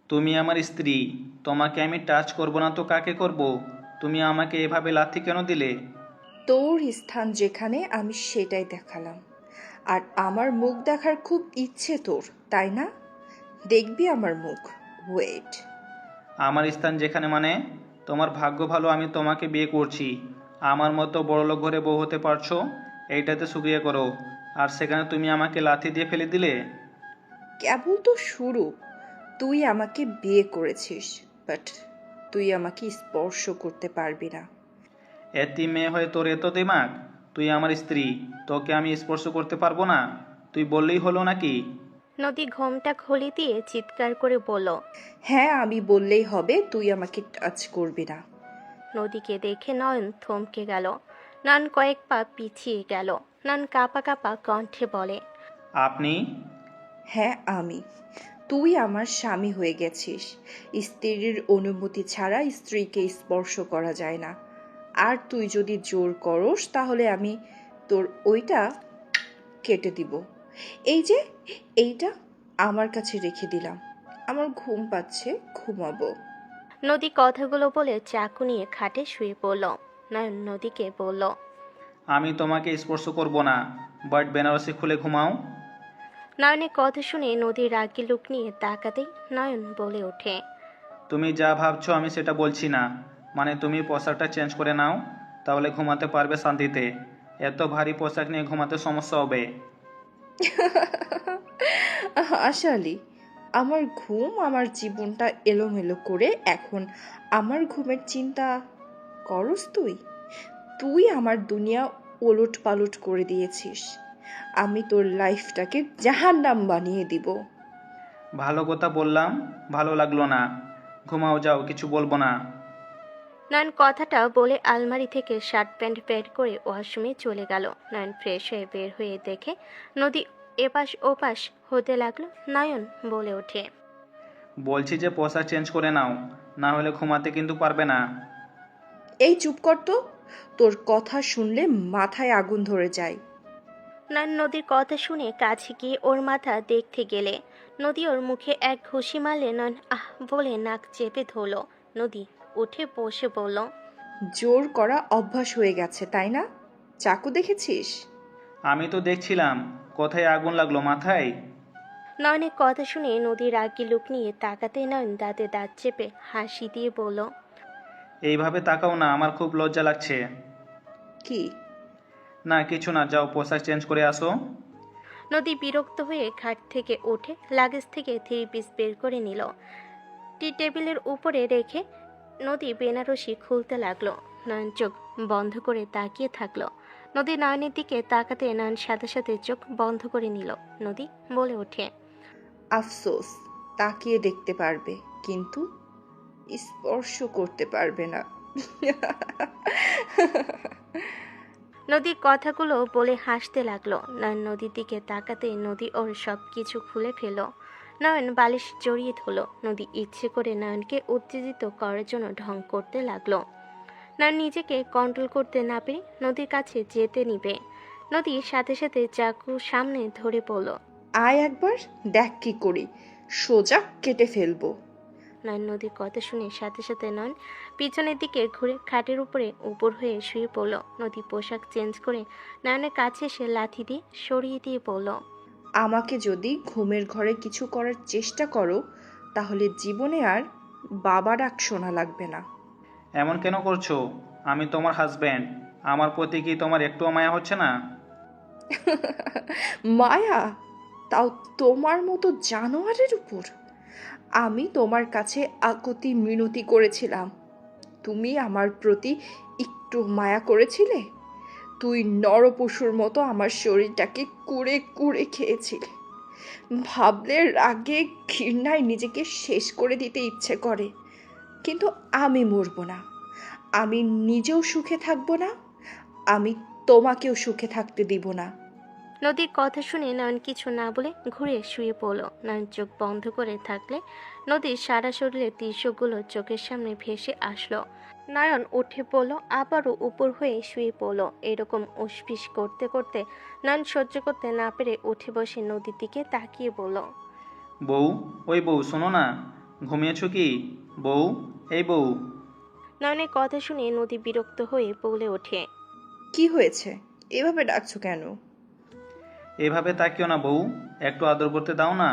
তুমি আমার স্ত্রী, তোমাকে আমি টাচ করব না তো কাকে করব? তুমি আমাকে এভাবে লাথি কেন দিলে? তোর স্থান যেখানে আমি সেটাই দেখালাম। আর আমার মুখ দেখার খুব ইচ্ছে তোর, তাই না? দেখবি আমার মুখ। ওয়েট। আমার স্থান যেখানে মানে? তোমার ভাগ্য ভালো আমি তোমাকে বিয়ে করছি। আমার মতো বড়লোক ঘরে বউ হতে পারছো, এইটাতে শুক্রিয়া করো। আর সেখানে তুমি আমাকে লাথি দিয়ে ফেলে দিলে। কেবল তো শুরু। তুই আমাকে বিয়ে করেছিস, বাট তুই আমাকে স্পর্শ করতে পারবি না। এতি মেয়ে হয়ে তোর এত দিমাগ? তুই আমার স্ত্রী, তোকে আমি স্পর্শ করতে পারবো না? তুই বললেই হলো নাকি? নদী ঘোমটা খুলে দিয়ে চিৎকার করে বলল। হ্যাঁ, আমি বললেই হবে, তুই আমাকে টাচ করবি না। নদীকে দেখে নয়ন থমকে গেল। নয়ন কয়েক পা পিছিয়ে গেল। নয়ন কাঁপা কাঁপা কণ্ঠে বলে। আপনি? হ্যাঁ, আমি। তুই আমার স্বামী হয়ে গেছিস। স্ত্রীর অনুমতি ছাড়া স্ত্রীকে স্পর্শ করা যায় না। আর তুই যদি জোর করস তাহলে আমি তোর ওইটা কেটে দিব। এই যে, এইটা আমার কাছে রেখে দিলাম। আমার ঘুম পাচ্ছে, ঘুমাবো। নদী কথাগুলো বলে চাকু নিয়ে খাটে শুয়ে পড়ল। নয়ন নদীকে বলল। আমি তোমাকে স্পর্শ করব না, বাট বেনারসি খুলে ঘুমাও। নয়নের কথা শুনে নদীর রাগী লুক নিয়ে তাকাতেই নয়ন বলে ওঠে। তুমি যা ভাবছো আমি সেটা বলছি না। মানে তুমি পোশাকটা চেঞ্জ করে নাও, তাহলে ঘুমাতে পারবে শান্তিতে। এত ভারী পোশাক নিয়ে ঘুমাতে সমস্যা হবে। আসলে আমার ঘুম, আমার জীবনটা এলোমেলো করে এখন আমার ঘুমের চিন্তা করস তুই? তুই আমার দুনিয়া ওলট পালট করে দিয়েছিস। আমি তোর লাইফটাকে জাহান্নাম বানিয়ে দিব। ভালো কথা বললাম, ভালো লাগলো না। ঘুমাও, যাও, কিছু বলবো না। নয়ন কথাটা বলে আলমারি থেকে শার্ট প্যান্ট বের করে ওয়াশরুমে চলে গেল। নয়ন ফ্রেশ হয়ে বের হয়ে দেখে নদী এপাশ ওপাশ হতে লাগলো। নয়ন বলে ওঠে। বলছি যে পোশাক চেঞ্জ করে নাও, না হলে ঘুমাতে কিন্তু পারবে না। এই চুপ কর তো। তোর কথা শুনলে মাথায় আগুন ধরে যায়। নয়ন নদীর কথা শুনে কাছে গিয়ে ওর মাথা দেখতে গেলে নদী ওর মুখে এক ঘুষি মারলে নয়ন আহ বলে নাক চেপে ধরল। নদী উঠে বসে বলল। জোর করা অভ্যাস হয়ে গেছে, তাই না? চাকু দেখেছিস? আমি তো দেখছিলাম। কোথায় আগুন লাগলো, মাথায়? নয়নের কথা শুনে নদীর রাগী লুক নিয়ে তাকাতে নয়ন দাঁতে দাঁত চেপে হাসি দিয়ে বলল। এইভাবে তাকাও না, আমার খুব লজ্জা লাগছে। কি? না কিছু না, যাও পোশাক চেঞ্জ করে আসো। নদী বিরক্ত হয়ে খাট থেকে উঠে লাগেজ থেকে থ্রি পিস বের করে নিল। টি টেবিলের উপরে রেখে নদী বেনারসি খুলতে লাগলো। নয়ন চোখ বন্ধ করে তাকিয়ে থাকলো। নদী নয়নের দিকে তাকাতে নয়ন সাথে সাথে চোখ বন্ধ করে নিল। নদী বলে ওঠে। আফসোস, তাকিয়ে দেখতে পারবে কিন্তু স্পর্শ করতে পারবে না। নদীর কথাগুলো বলে হাসতে লাগলো। নয়ন নদীর দিকে তাকাতে নদী ওর সব কিছু খুলে ফেল। নয়ন বালিশ জড়িয়ে ধরল। নদী ইচ্ছে করে নয়নকে উত্তেজিত করার জন্য ঢং করতে লাগলো। নয়ন নিজেকে কন্ট্রোল করতে না পেরে নদীর কাছে যেতে নিবে। নদীর সাথে সাথে চাকু সামনে ধরে পড়ল। আয় একবার, দেখ কি করি, সোজা কেটে ফেলবো। নয়ন নদীর কথা শুনে সাথে সাথে নয়ন পিছনের দিকে ঘুরে খাটের উপরে উপর হয়ে শুয়ে পড়ল। নদী পোশাক চেঞ্জ করে নয়নের কাছে এসে লাথি দিয়ে সরিয়ে দিয়ে পড়ল। আমাকে যদি ঘুমের ঘরে কিছু করার চেষ্টা করো তাহলে জীবনে আর বাবা ডাক শোনা লাগবে না। এমন কেন করছো? আমি তোমার হাজব্যান্ড। আমার প্রতি কি তোমার একটুও মায়া হচ্ছে না? মায়া? তাও তোমার মতো জানোয়ারের উপর? আমি তোমার কাছে আকুতি মিনতি করেছিলাম, তুমি আমার প্রতি একটু মায়া করেছিলে? তুই নরপশুর মতো আমার শরীরটাকে কুড়ে কুড়ে খেয়েছিলে। ভাবলে রাগে ঘৃণায় নিজেকে শেষ করে দিতে ইচ্ছে করে। কিন্তু আমি মরব না। আমি নিজেও সুখে থাকবো না। আমি তোমাকেও সুখে থাকতে দিব না। নদীর কথা শুনে নয়ন কিছু না বলে ঘুরে শুয়ে পড়ল। নয়ন চোখ বন্ধ করে থাকলে নদীর সারা শরীরের দৃশ্যগুলো চোখের সামনে ভেসে আসলো। নয়ন উঠে পড়ল, আবারও উপর হয়ে শুয়ে পড়ল। এরকম উসফিস করতে করতে নয়ন সহ্য করতে না পেরে উঠে বসে নদীর দিকে তাকিয়ে বলল। বউ, ওই বউ শোনো না, ঘুমিয়েছো কি? বউ, এই বউ। নয়নের কথা শুনে নদী বিরক্ত হয়ে বলে ওঠে। কি হয়েছে? এভাবে ডাকছো কেন? এভাবে তাকিও না বউ, একটু আদর করতে দাও না।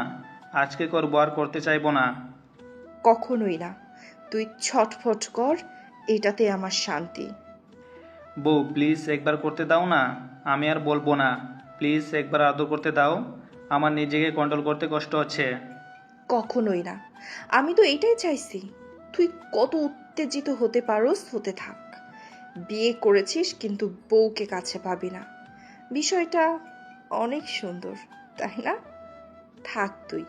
আজকে করবো, আর করতে চাইবো না। কখনোই না। তুই ছটফট কর, এটাতে আমার শান্তি। বউ প্লিজ একবার করতে দাও না, আমি আর বলবো না। প্লিজ একবার আদর করতে দাও, আমার নিজেকে কন্ট্রোল করতে কষ্ট হচ্ছে। কখনোই না। আমি তো এইটাই চাইছি। তুই কত উত্তেজিত হতে পারোস হতে থাক। বিয়ে করেছিস কিন্তু বউকে কাছে পাবি না। বিষয়টা অনেক সুন্দর, তাই না? থাক তুই,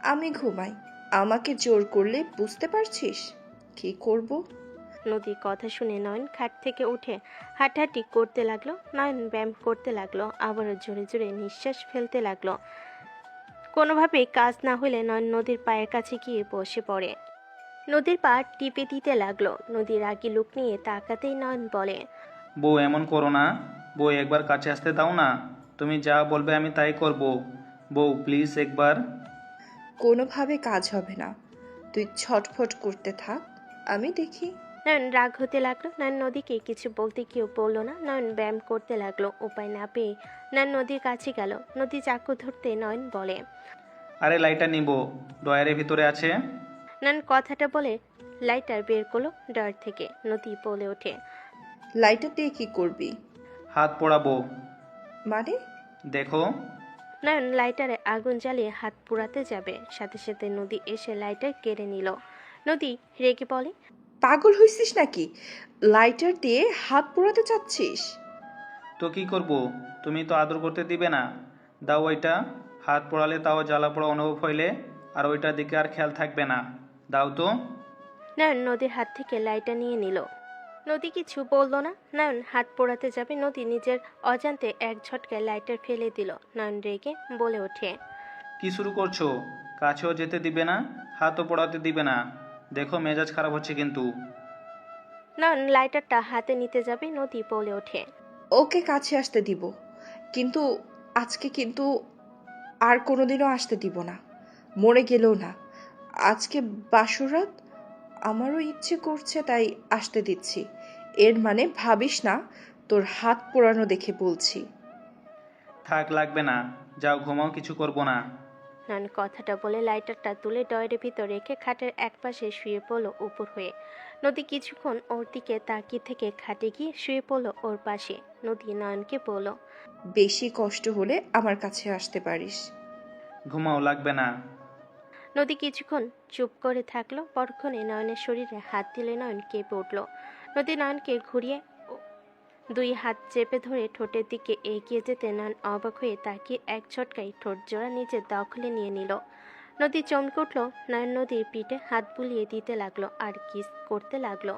আমি ঘুমাই। আমাকে জোর করলে বুঝতে পারছিস কি করব? নদীর কথা শুনে নয়ন খাট থেকে উঠে হাঁটাহাঁটি করতে লাগলো। নয়ন ব্যায়াম করতে লাগলো, আবারও জোরে জোরে নিঃশ্বাস ফেলতে লাগলো। কোনোভাবেই কাজ না হলে নয়ন নদীর পায়ের কাছে গিয়ে বসে পড়ে। নদীর পা টিপে দিতে লাগলো। নদীর রাগী লুক নিয়ে তাকাতেই নয়ন বলে। বউ এমন করো না, বউ একবার কাছে আসতে দাও না। তুমি যা বলবে আমি তাই করব। বউ প্লিজ একবার। কোনোভাবে কাজ হবে না। তুই ছটফট করতে থাক, আমি দেখি। নয়ন রাগ হতে লাগলো। নয়ন নদীকে কিছু বলতে কেউ বলল না। নয়ন ব্যায়াম করতে লাগলো। উপায় না পেয়ে নয়ন নদীর কাছে গেল। নদী চাকু ধরতে নয়ন বলে। আরে লাইটার নিব, ডয়ারের ভিতরে আছে। নয়ন কথাটা বলে লাইটার বের করলো ডয়ার থেকে। নদী বলে ওঠে। লাইটার দিয়ে কি করবি? হাত পোড়াবো। মানে? দেখো। নয়ন লাইটারে আগুন জ্বালিয়ে হাত পোড়াতে যাবে, সাথে সাথে নদী এসে লাইটার কেড়ে নিল। নদী রেগে বলে। পাগল হয়েছিস নাকি? লাইটার দিয়ে হাত পোড়াতে চাচ্ছিস? তো কি করব, তুমি তো আদর করতে দিবে না। দাও ওইটা, হাত পোড়ালে তাও জ্বালা পোড়া অনুভব হইলে আর ওইটার দিকে আর খেয়াল থাকবে না। দাও তো। নয়ন নদীর হাত থেকে লাইটার নিয়ে নিল। নদী কিছু বলল না। নয়ন হাত পোড়াতে যাবে, নদী নিজের অজান্তে এক ঝটকায় লাইটার ফেলে দিল। নয়ন রেগে বলে ওঠে। কি শুরু করছো? কাছেও যেতে দিবে না, হাতও পোড়াতে দিবে না। দেখো মেজাজ খারাপ হচ্ছে কিন্তু। নয়ন লাইটারটা হাতে নিতে যাবে, নদী বলে ওঠে। ওকে কাছে আসতে দিব, কিন্তু আজকে কিন্তু আর কোনোদিনও আসতে দিব না। মরে গেলেও না। আজকে বাসরাত, আমারও ইচ্ছে করছে তাই আসতে দিচ্ছি। এর মানে ভাবিস না তোর হাত পোড়ানো দেখে বলছি। থাক লাগবে না, যাও ঘুমাও, কিছু করব না। নয়ন কথাটা বলে লাইটারটা তুলে ডয়ের ভিতর রেখে খাটের একপাশে শুয়ে পড়ল উপর হয়ে। নদী কিছুক্ষণ ওর দিকে তাকিয়ে থেকে খাটে গিয়ে শুয়ে পড়ল ওর পাশে। নদী নয়নকে বলল। বেশি কষ্ট হলে আমার কাছে আসতে পারিস। ঘুমাও, লাগবে না। নদী কিছুক্ষণ চুপ করে থাকলো। পরক্ষণে নয়নের শরীরে হাত দিলে নয়ন কেঁপে উঠল। নদী নয়নকে ঘুরিয়ে দুই হাত চেপে ধরে ঠোঁটের দিকে এগিয়ে যেতে নয়ন অবাক হয়ে তাকিয়ে এক ঝটকায় ঠোঁট জোড়া নিজের দখলে নিয়ে নিল। নদী চমকে উঠল। নয়ন নদীর পিঠে হাত বুলিয়ে দিতে লাগলো আর কিস করতে লাগলো।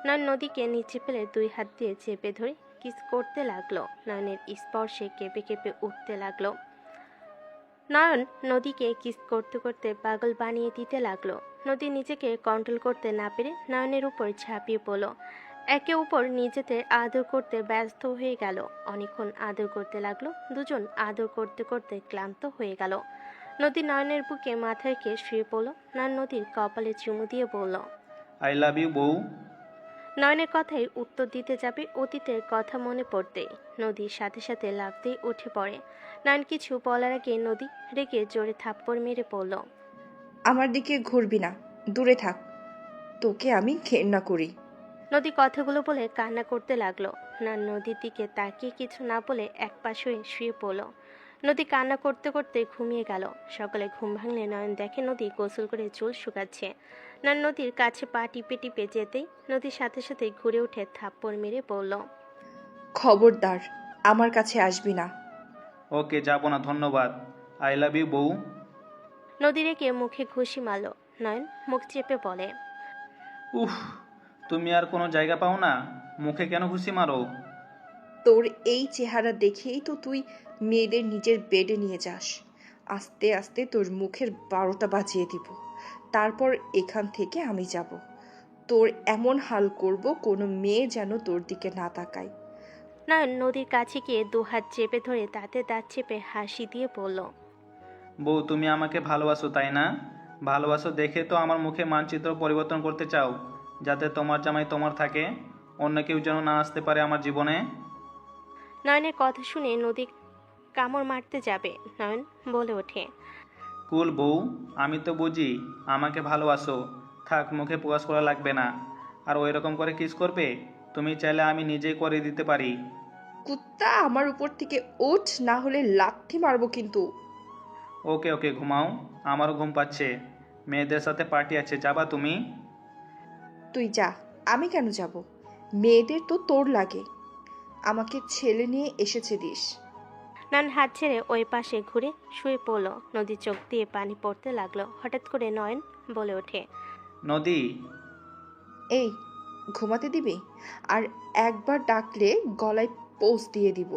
নয়ন নদীকে নিচে ফেলে দুই হাত দিয়ে চেপে ধরে কিস করতে লাগলো। নয়নের স্পর্শে কেঁপে কেঁপে উঠতে লাগলো। নয়ন নদীকে কিস করতে করতে পাগল বানিয়ে দিতে লাগলো। নদী নিজেকে কন্ট্রোল করতে না পেরে নয়নের উপর ঝাঁপিয়ে পড়ল। একে উপর নিজেদের আদর করতে ব্যস্ত হয়ে গেল। অনেকক্ষণ আদর করতে লাগলো। দুজন আদর করতে করতে ক্লান্ত হয়ে গেল। নদী নয়নের বুকে মাথা রেখে শুয়ে পড়ল। নয়ন নদীর কপালে চুমু দিয়ে বলল। আই লাভ ইউ বউ। নয়নের কথায় উত্তর দিতে যাবে, অতীতের কথা মনে পড়তে নদীর সাথে সাথে লাফ দিয়ে উঠে পড়ে। নয়ন কিছু বলার আগে নদী রেগে জোরে থাপ্পড় মেরে পড়ল। আমার দিকে ঘুরবি না, দূরে থাক। তোকে আমি ঘেন্না করি। নদী কথাগুলো বলে কান্না করতে লাগলো। নয়ন নদীর দিকে তাকিয়ে কিছু না বলে এক পাশ হয়ে শুয়ে পড়ল। নদী কান্না করতে করতে ঘুমিয়ে গেল। সকালে ঘুম ভাঙলে নয়ন দেখে নদী গোসল করে চুল শুকাচ্ছে। নয়ন নদীর কাছে পা টিপে টিপে যেতেই নদীর সাথে সাথে ঘুরে উঠে থাপ্পড় মেরে পড়ল। খবরদার আমার কাছে আসবি না। ওকে, যাব না, ধন্যবাদ। আই লাভ ইউ বউ। নদী রেখে মুখে ঘুষি মারল। নয়ন মুখ চেপে বলে। উফ, তুমি আর কোনো জায়গা পাও না, মুখে কেন ঘুষি মারো? তোর এই চেহারা দেখেই তো তুই মেয়েদের নিজের বেডে নিয়ে যাস। আস্তে আস্তে তোর মুখের 12টা বাজিয়ে দিব। তারপর এখান থেকে আমি যাব। তোর এমন হাল করব কোনো মেয়ে যেন তোর দিকে না তাকায়। নয়ন নদীর কাছে গিয়ে দুহাত চেপে ধরে তাতে দাঁত চেপে হাসি দিয়ে বলল। বউ তুমি আমাকে ভালোবাসো তাই না? ভালোবাসো দেখে তো আমার মুখে মানচিত্র পরিবর্তন করতে চাও, যাতে তোমার জামাই তোমার থাকে, অন্য কেউ যেন না আসতে পারে আমার জীবনে। নয়নের কথা শুনে নদী কামড় মারতে যাবে, নয়ন বলে ওঠে। কুল বউ, আমি তো বুঝি আমাকে ভালোবাসো, থাক মুখে প্রকাশ করা লাগবে না। আর ওই রকম করে কিস করবে, তুমি চাইলে আমি নিজেই করে দিতে পারি। কুত্তা, আমার উপর থেকে ওঠ, না হলে লাথি মারবো কিন্তু। ওকে ওকে, ঘুমাও, আমারও ঘুম পাচ্ছে। মেয়েদের সাথে পার্টি আছে, যাবা তুমি? তুই যা, আমি কেন যাব? মেয়েদের তো তোর লাগে। আমাকে ছেলে নিয়ে এসেছে দিস। নয়ন হাত ছেড়ে ওই পাশে ঘুরে শুয়ে পড়ল। নদীর চোখ দিয়ে পানি পড়তে লাগলো। হঠাৎ করে নয়ন বলে ওঠে। নদী। এই, ঘুমাতে দিবি? আর একবার ডাকলে গলায় পোজ দিয়ে দিব।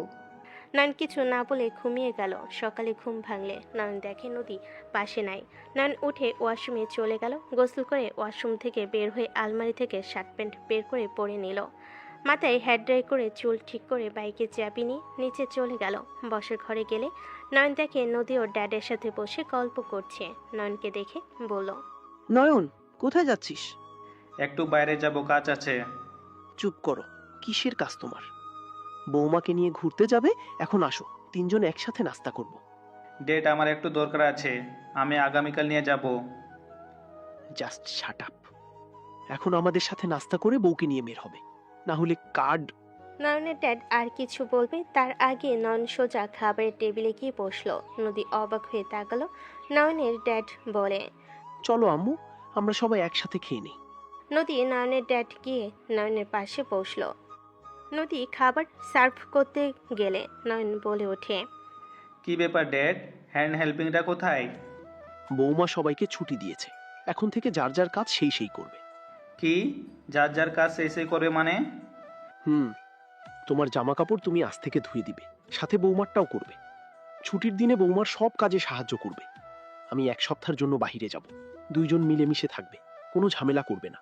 নয়ন কিছু না বলে ঘুমিয়ে গেল। সকালে ঘুম ভাঙলে নয়ন দেখে নদী পাশে নাই। নয়ন উঠে ওয়াশরুমে চলে গেল। গোসল করে ওয়াশরুম থেকে বের হয়ে আলমারি থেকে শার্ট প্যান্ট বের করে পরে নিল। মাথায় হেয়ার ড্রাই করে চুল ঠিক করে বাইকে চাবি নিয়ে নিচে চলে গেল। বসার ঘরে গেলে নয়ন দেখে নদী ওর ড্যাডের সাথে বসে গল্প করছে। নয়নকে দেখে বলল, নয়ন, কোথায় যাচ্ছিস? একটু বাইরে যাব, কাজ আছে। চুপ করো, কিসের কাজ তোমার? বৌমাকে নিয়ে ঘুরতে যাবে, এখন আসো, তিনজন একসাথে নাস্তা করব। ডেট আমার একটু দরকার আছে, আমি আগামীকাল নিয়ে যাব। Just shut up. এখন আমাদের সাথে নাস্তা করে বউকে নিয়ে বের হবে, না হলে কার্ড। নয়নের ড্যাড আর কিছু বলবে তার আগে নয়ন সোজা খাবারের টেবিলে গিয়ে বসলো। নদী অবাক হয়ে তাকালো। নয়নের ড্যাড বলে, চলো আম্মু, আমরা সবাই একসাথে খেয়ে নিই। নদী নয়নের ড্যাড গিয়ে নয়নের পাশে বসলো। নদী খাবার সার্ভ করতে গেলে নয়ন বলে ওঠে, কি ব্যাপার ড্যাড, হ্যান্ড হেল্পিংটা কোথায়? বৌমা সবাইকে ছুটি দিয়েছে, এখন থেকে যার যার কাজ সেই সেই করবে। কি, যার যার কাজ সেই সেই করবে মানে? তোমার জামা কাপড় তুমি আজ থেকে ধুয়ে দিবে, সাথে বৌমারটাও করবে। ছুটির দিনে বৌমার সব কাজে সাহায্য করবে। আমি এক সপ্তাহের জন্য বাহিরে যাব, দুইজন মিলেমিশে থাকবে, কোনো ঝামেলা করবে না।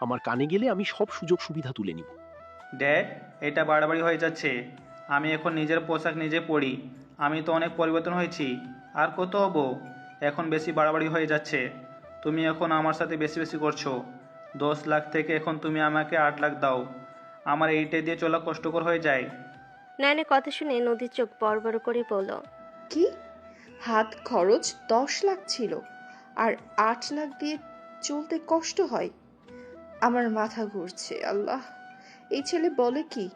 আমার কানে গেলে আমি সব সুযোগ সুবিধা তুলে নিব। ড্যাড, এটা বাড়াবাড়ি হয়ে যাচ্ছে। আমি এখন নিজের পোশাক নিজে পরি, আমি তো অনেক পরিবর্তন হয়েছি, আর কত হব? এখন বেশি বাড়াবাড়ি হয়ে যাচ্ছে। তুমি এখন আমার সাথে বেশি বেশি করছো। 10 লাখ থেকে এখন তুমি আমাকে 8 লাখ দাও, আমার এইটা দিয়ে চলা কষ্টকর হয়ে যায়। নয়নের কথা শুনে নদীর চোখ বড় বড় করে বলল, কি? হাত খরচ 10 লাখ ছিল, আর 8 লাখ দিয়ে চলতে কষ্ট হয়? আমার মাথা ঘুরছে। আল্লাহ, এই ছেলে বলে কি?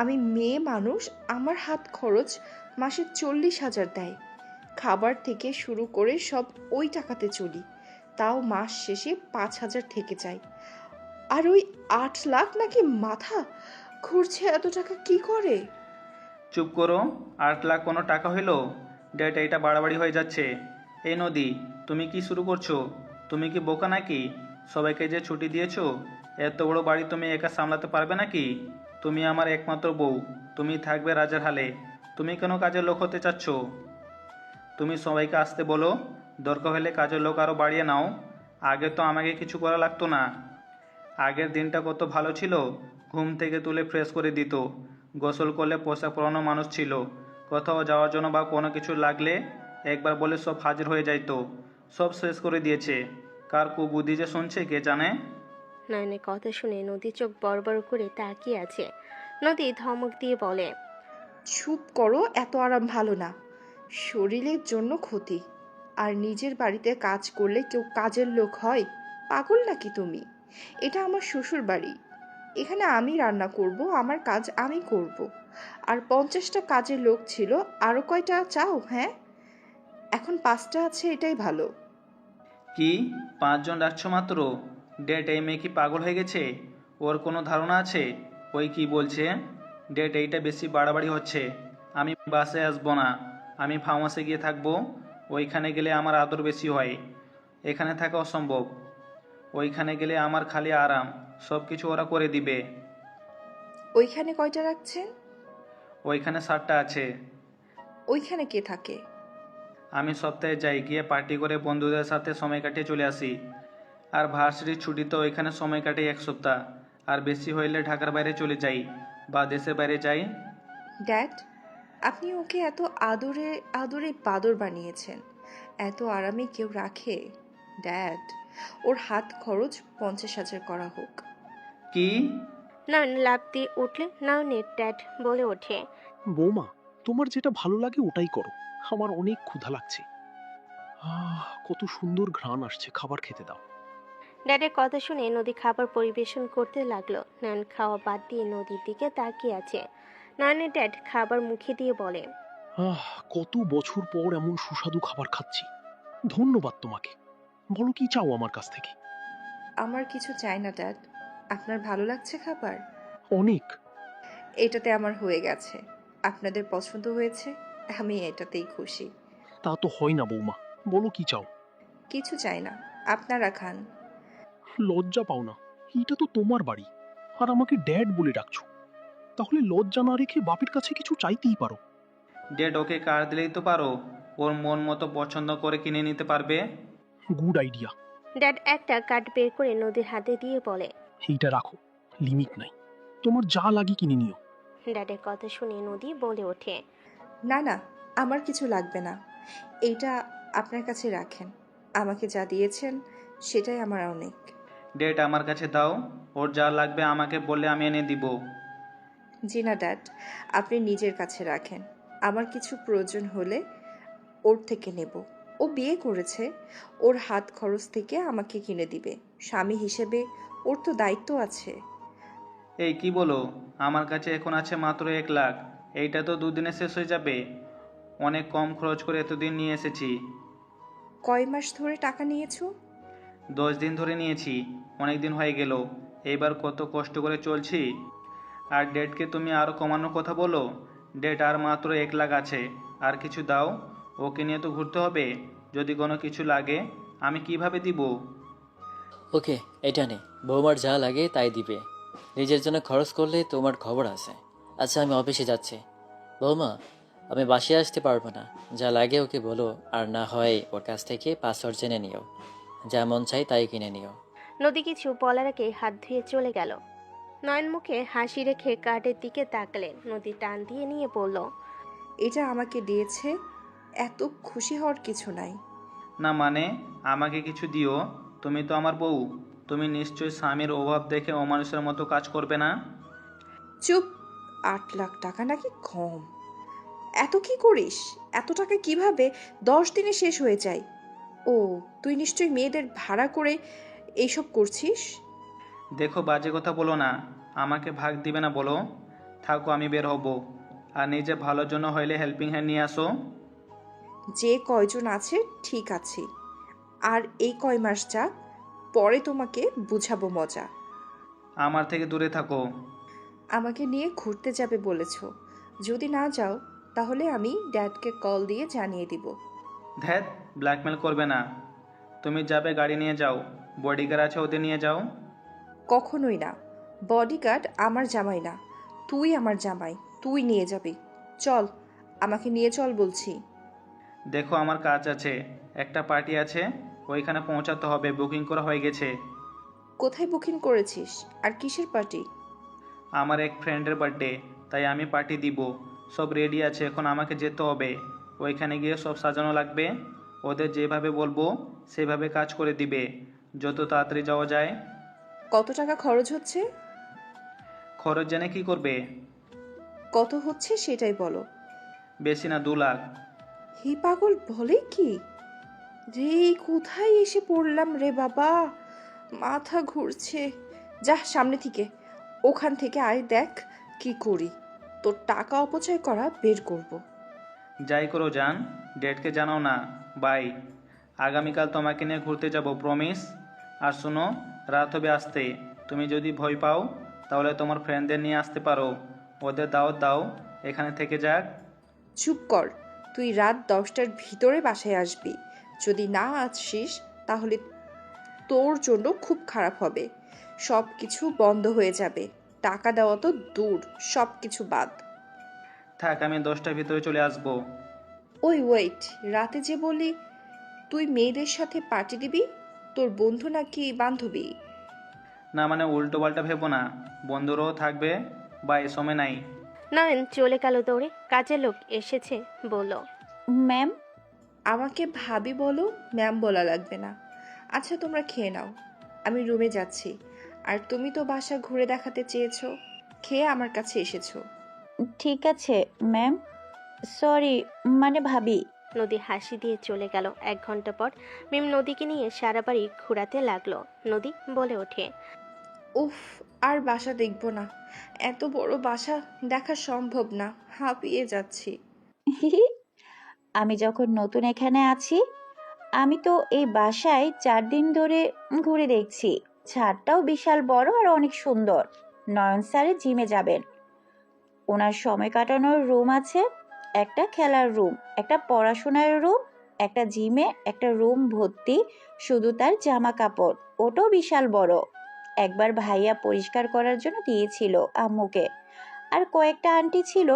আমি মেয়ে মানুষ, আমার হাত খরচ মাসে 40,000 দেয়। খাবার থেকে শুরু করে সব ওই টাকাতে চলি, তাও মাস শেষে 5,000 থেকে যায়। আর ওই 8 লাখ নাকি? মাথা ঘুরছে। এত টাকা কি করে? চুপ করো, 8 লাখ কোনো টাকা হইলো? ড্যাড, এটা বাড়াবাড়ি হয়ে যাচ্ছে। এই নদী, তুমি কি শুরু করছো? তুমি কি বোকা নাকি? সবাইকে যে ছুটি দিয়েছো, এত বড় বাড়ি তুমি একা সামলাতে পারবে নাকি? তুমি আমার একমাত্র বউ, তুমি থাকবে রাজার হালে। তুমি কেন কাজের লোক হতে চাচ্ছ? তুমি সবাইকে আসতে বলো, দরকার হলে কাজের লোক আরও বাড়িয়ে নাও। আগে তো আমাকে কিছু করা লাগতো না। আগের দিনটা কত ভালো ছিল, ঘুম থেকে তুলে ফ্রেশ করে দিত, গোসল করলে পোশাক পরানো মানুষ ছিল, কোথাও যাওয়ার জন্য বা কোনো কিছু লাগলে একবার বলে সব হাজির হয়ে যাইতো। সব শেষ করে দিয়েছে, কার কুবুদ্ধি যে শুনছে কে জানে। নয়নের কথা শুনে নদী চোখ বড় বড় করে তাকিয়ে আছে। নদী ধমক দিয়ে বলে, চুপ করো, এত আরাম ভালো না, শরীরের জন্য ক্ষতি। আর নিজের বাড়িতে কাজ করলে কেউ কাজের লোক হয়? পাগল নাকি তুমি? এটা আমার শ্বশুর বাড়ি, এখানে আমি রান্না করব, আমার কাজ আমি করব। আর 50টা কাজের লোক ছিল, আরও কয়টা চাও? হ্যাঁ, এখন 5টা আছে, এটাই ভালো। কি, 5 জন রাখছো মাত্র? ডেট, এই মেয়ে কি পাগল হয়ে গেছে? ওর কোনো ধারণা আছে ওই কি বলছে? ডেট, এইটা বেশি বাড়াবাড়ি হচ্ছে। আমি বাসে আসবো না, আমি ফার্মাসে গিয়ে থাকবো। ওইখানে গেলে আমার আদর বেশি হয়, এখানে থাকা অসম্ভব। ওইখানে গেলে আমার খালি আরাম, সব কিছু ওরা করে দিবে। ওইখানে কয়টা রাখছেন? ওইখানে 7টা আছে। ওইখানে কে থাকে? আমি সপ্তাহে যাই, গিয়ে পার্টি করে বন্ধুদের সাথে সময় কাটিয়ে চলে আসি। আর ভার্সিটির ছুটিতে ওইখানে সময় কাটাই 1 সপ্তাহ। আর বেশি হইলে ঢাকার বাইরে চলে যাই বা দেশের বাইরে যাই। ড্যাড, আপনি ওকে এত আদরে আদরে বাদর বানিয়েছেন, এত আরামে কেউ রাখে? ড্যাড, ওর হাত খরচ 50,000 করা হোক। কি? নয়ন লাফ দিয়ে উঠলে নয়নের ড্যাড বলে ওঠে। বৌমা, তোমার যেটা ভালো লাগে ওটাই করো, আমার অনেক ক্ষুধা লাগছে। কত সুন্দর ঘ্রাণ আসছে, খাবার খেতে দাও। ড্যাডের কথা শুনে নদী খাবার পরিবেশন করতে লাগলো। নয়ন খাওয়া বাদ দিয়ে নদীর দিকে তাকিয়ে আছে। নয়নের ড্যাড খাবার মুখে দিয়ে বলে, কত বছর পর এমন সুস্বাদু খাবার খাচ্ছি, ধন্যবাদ তোমাকে। বলো কি চাও আমার কাছ থেকে? আমার কিছু চাই না ড্যাড। আপনার ভালো লাগছে খাবার? অনেক। এটাতে আমার হয়ে গেছে। আপনাদের পছন্দ হয়েছে, আমি এটাতেই খুশি। তা তো হয় না বৌমা, বলো কি চাও? কিছু চাই না, আপনারা খান। লজ্জা পাও না, এটা তো তোমার বাড়ি, আর আমাকে ড্যাড বলে ডাকছো। তাহলে লজ্জা না রেখে বাপের কাছে কিছু চাইতেই পারো। ডেট ওকে কার দিলেই তো পারো, ওর মন মতো পছন্দ করে কিনে নিতে পারবে। Good idea. ড্যাড একটা কার্ড বের করে নদীর হাতে দিয়ে বলে, এইটা রাখো, লিমিট নাই, তোমার যা লাগে কিনে নিও। ড্যাডের কথা শুনে নদী বলে ওঠে, না না, আমার কিছু লাগবে না। এইটা আপনার কাছে রাখেন। আমাকে যা দিয়েছেন সেটাই আমার অনেক। ডেট আমার কাছে দাও, ওর যা লাগবে আমাকে বললে আমি এনে দিব। জি না ড্যাড, আপনি নিজের কাছে রাখেন। আমার কিছু প্রয়োজন হলে ওর থেকে নেব। ও বিয়ে করেছে, ওর হাত খরচ থেকে আমাকে কিনে দিবে। স্বামী হিসেবে ওর তো দায়িত্ব আছে। এই কি বলো, আমার কাছে এখন আছে মাত্র 1 লাখ। এইটা তো দুদিনে শেষ হয়ে যাবে। অনেক কম খরচ করে এতদিন নিয়ে এসেছি। কয় মাস ধরে টাকা নিয়েছো? 10 দিন ধরে নিয়েছি, অনেক দিন হয়ে গেল। এইবার কত কষ্ট করে চলছি, আর ডেটকে তুমি আরও কমানোর কথা বলো। ডেট আর মাত্র 1 লাখ আছে, আর কিছু দাও। ওকে নিয়ে তো ঘুরতে হবে, যদি কোনো কিছু লাগে আমি কিভাবে দিব? ওকে, এটা নে, বৌমার যা লাগে তাই দিবে। নিজের জন্য খরচ করলে তোমার খবর আছে। আচ্ছা, আমি অফিসে যাচ্ছি। বৌমা, আমি বাসায় আসতে পারবো না, যা লাগে ওকে বলো, আর না হয় ওর কাছ থেকে পাসওয়ার্ড জেনে নিও। যা মন চাই তাই কিনে নিও। নদী কিছু বলার আগে হাত ধুয়ে চলে গেল। নয়ন মুখে হাসি রেখে কার্ডের দিকে তাকালেন। নদী টান দিয়ে নিয়ে বলল, এটা আমাকে দিয়েছে, এত খুশি হওয়ার কিছু নাই। না মানে, আমাকে কিছু দিও। তুমি তো আমার বউ, তুমি নিশ্চয়ই স্বামীর অভাব দেখে অমানুষের মতো কাজ করবে না। চুপ! 8 লাখ টাকা নাকি কম? এত কি করিস? এত টাকা কিভাবে 10 দিনে শেষ হয়ে যায়? ও, তুই নিশ্চয়ই মেয়েদের ভাড়া করে এইসব করছিস। দেখো, বাজে কথা বলো না। আমাকে ভাগ দিবে না বলো? থাকো, আমি বের হব। আর নিজে ভালোর জন্য হইলে হেল্পিং হ্যান্ড নিয়ে আসো। যে কয়জন আছে ঠিক আছে, আর এই কয় মাস যাক, পরে তোমাকে বুঝাবো মজা। আমার থেকে দূরে থাকো। আমাকে নিয়ে ঘুরতে যাবে বলেছ, যদি না যাও তাহলে আমি ড্যাডকে কল দিয়ে জানিয়ে দিব। ধ্যাত, ব্ল্যাকমেল করবে না। তুমি যাবে, গাড়ি নিয়ে যাও। বডিগার্ড আছে, ওদের নিয়ে যাও। কখনোই না। বডিগার্ড আমার জামাই না, তুই আমার জামাই, তুই নিয়ে যাবি। চল, আমাকে নিয়ে চল বলছি। দেখো, আমার কাজ আছে, একটা পার্টি আছে, ওইখানে পৌঁছাতে হবে। বুকিং করা হয়ে গেছে। কোথায় বুকিং করেছিস, আর কিসের পার্টি? আমার এক ফ্রেন্ডের বার্থডে, তাই আমি পার্টি দিব। সব রেডি আছে, এখন আমাকে যেতে হবে। ওইখানে গিয়ে সব সাজানো লাগবে। ওদের যেভাবে বলবো সেভাবে কাজ করে দিবে, যত তাড়াতাড়ি যাওয়া যায়। কত টাকা খরচ হচ্ছে? খরচ জেনে কি করবে? কত হচ্ছে সেটাই বলো। বেশি না, 2 লাখ। হি পাগল বলে কি রে? কোথায় এসে পড়লাম রে বাবা, মাথা ঘুরছে। যা সামনে থেকে, ওখান থেকে আয়, দেখ কি করি। তোর টাকা অপচয় করা বের করব। যাই করো যান, ডেটকে জানাও না। বাই। আগামীকাল তোমাকে নিয়ে ঘুরতে যাব, প্রমিস। আর শোনো, রাত হবে আসতে। তুমি যদি ভয় পাও তাহলে তোমার ফ্রেন্ডদের নিয়ে আসতে পারো। ওদের দাওয়াত দাও, এখানে থেকে যাক। চুপ কর! তুই রাত 10টার ভিতরে বাসায় আসবি। যদি না আসিস তাহলে তোর জন্য খুব খারাপ হবে। সব কিছু বন্ধ হয়ে যাবে। টাকা দেওয়া তো দূর, সব কিছু বাদ। থাক, আমি 10টার ভিতরে চলে আসবো। ওই ওয়েট, রাতে যে বলি তুই মেয়েদের সাথে পার্টি দিবি, তোর বন্ধু নাকি বান্ধবী? না মানে, উল্টো পাল্টা ভেবো না। বন্ধুরাও থাকবে। বাই, সময় নাই। নয়ন চলে গেল দৌড়ে। কাজের লোক এসেছে, বলল, ম্যাম, আমাকে ভাবি বলো, ম্যাম বলা লাগবে না। আচ্ছা তোমরা খেয়ে নাও, আমি রুমে যাচ্ছি। আর তুমি তো বাসা ঘুরে দেখাতে চেয়েছো, খেয়ে আমার কাছে এসেছো। ঠিক আছে ম্যাম, সরি, মানে ভাবি। নদী হাসি দিয়ে চলে গেল। 1 ঘন্টা পর মিম নদীকে নিয়ে সারা বাড়ি ঘোরাতে লাগলো। নদী বলে ওঠে, উফ, আর বাসা দেখবো না। এত বড় বাসা দেখা সম্ভব না, হাঁপিয়ে যাচ্ছি। আমি যখন নতুন এখানে আছি, আমি তো এই বাসায় 4 দিন ধরে ঘুরে দেখছি। ছাদটাও বিশাল বড় আর অনেক সুন্দর। নয়ন স্যারে জিমে যাবেন, ওনার সময় কাটানোর রুম আছে, একটা খেলার রুম, একটা পড়াশোনার রুম, একটা জিমে একটা রুম ভর্তি শুধু তার জামা কাপড়, ওটাও বিশাল বড়। একবার ভাইয়া পরিষ্কার করার জন্য দিয়েছিল আম্মুকে। আর কয়েকটা আন্টি ছিল,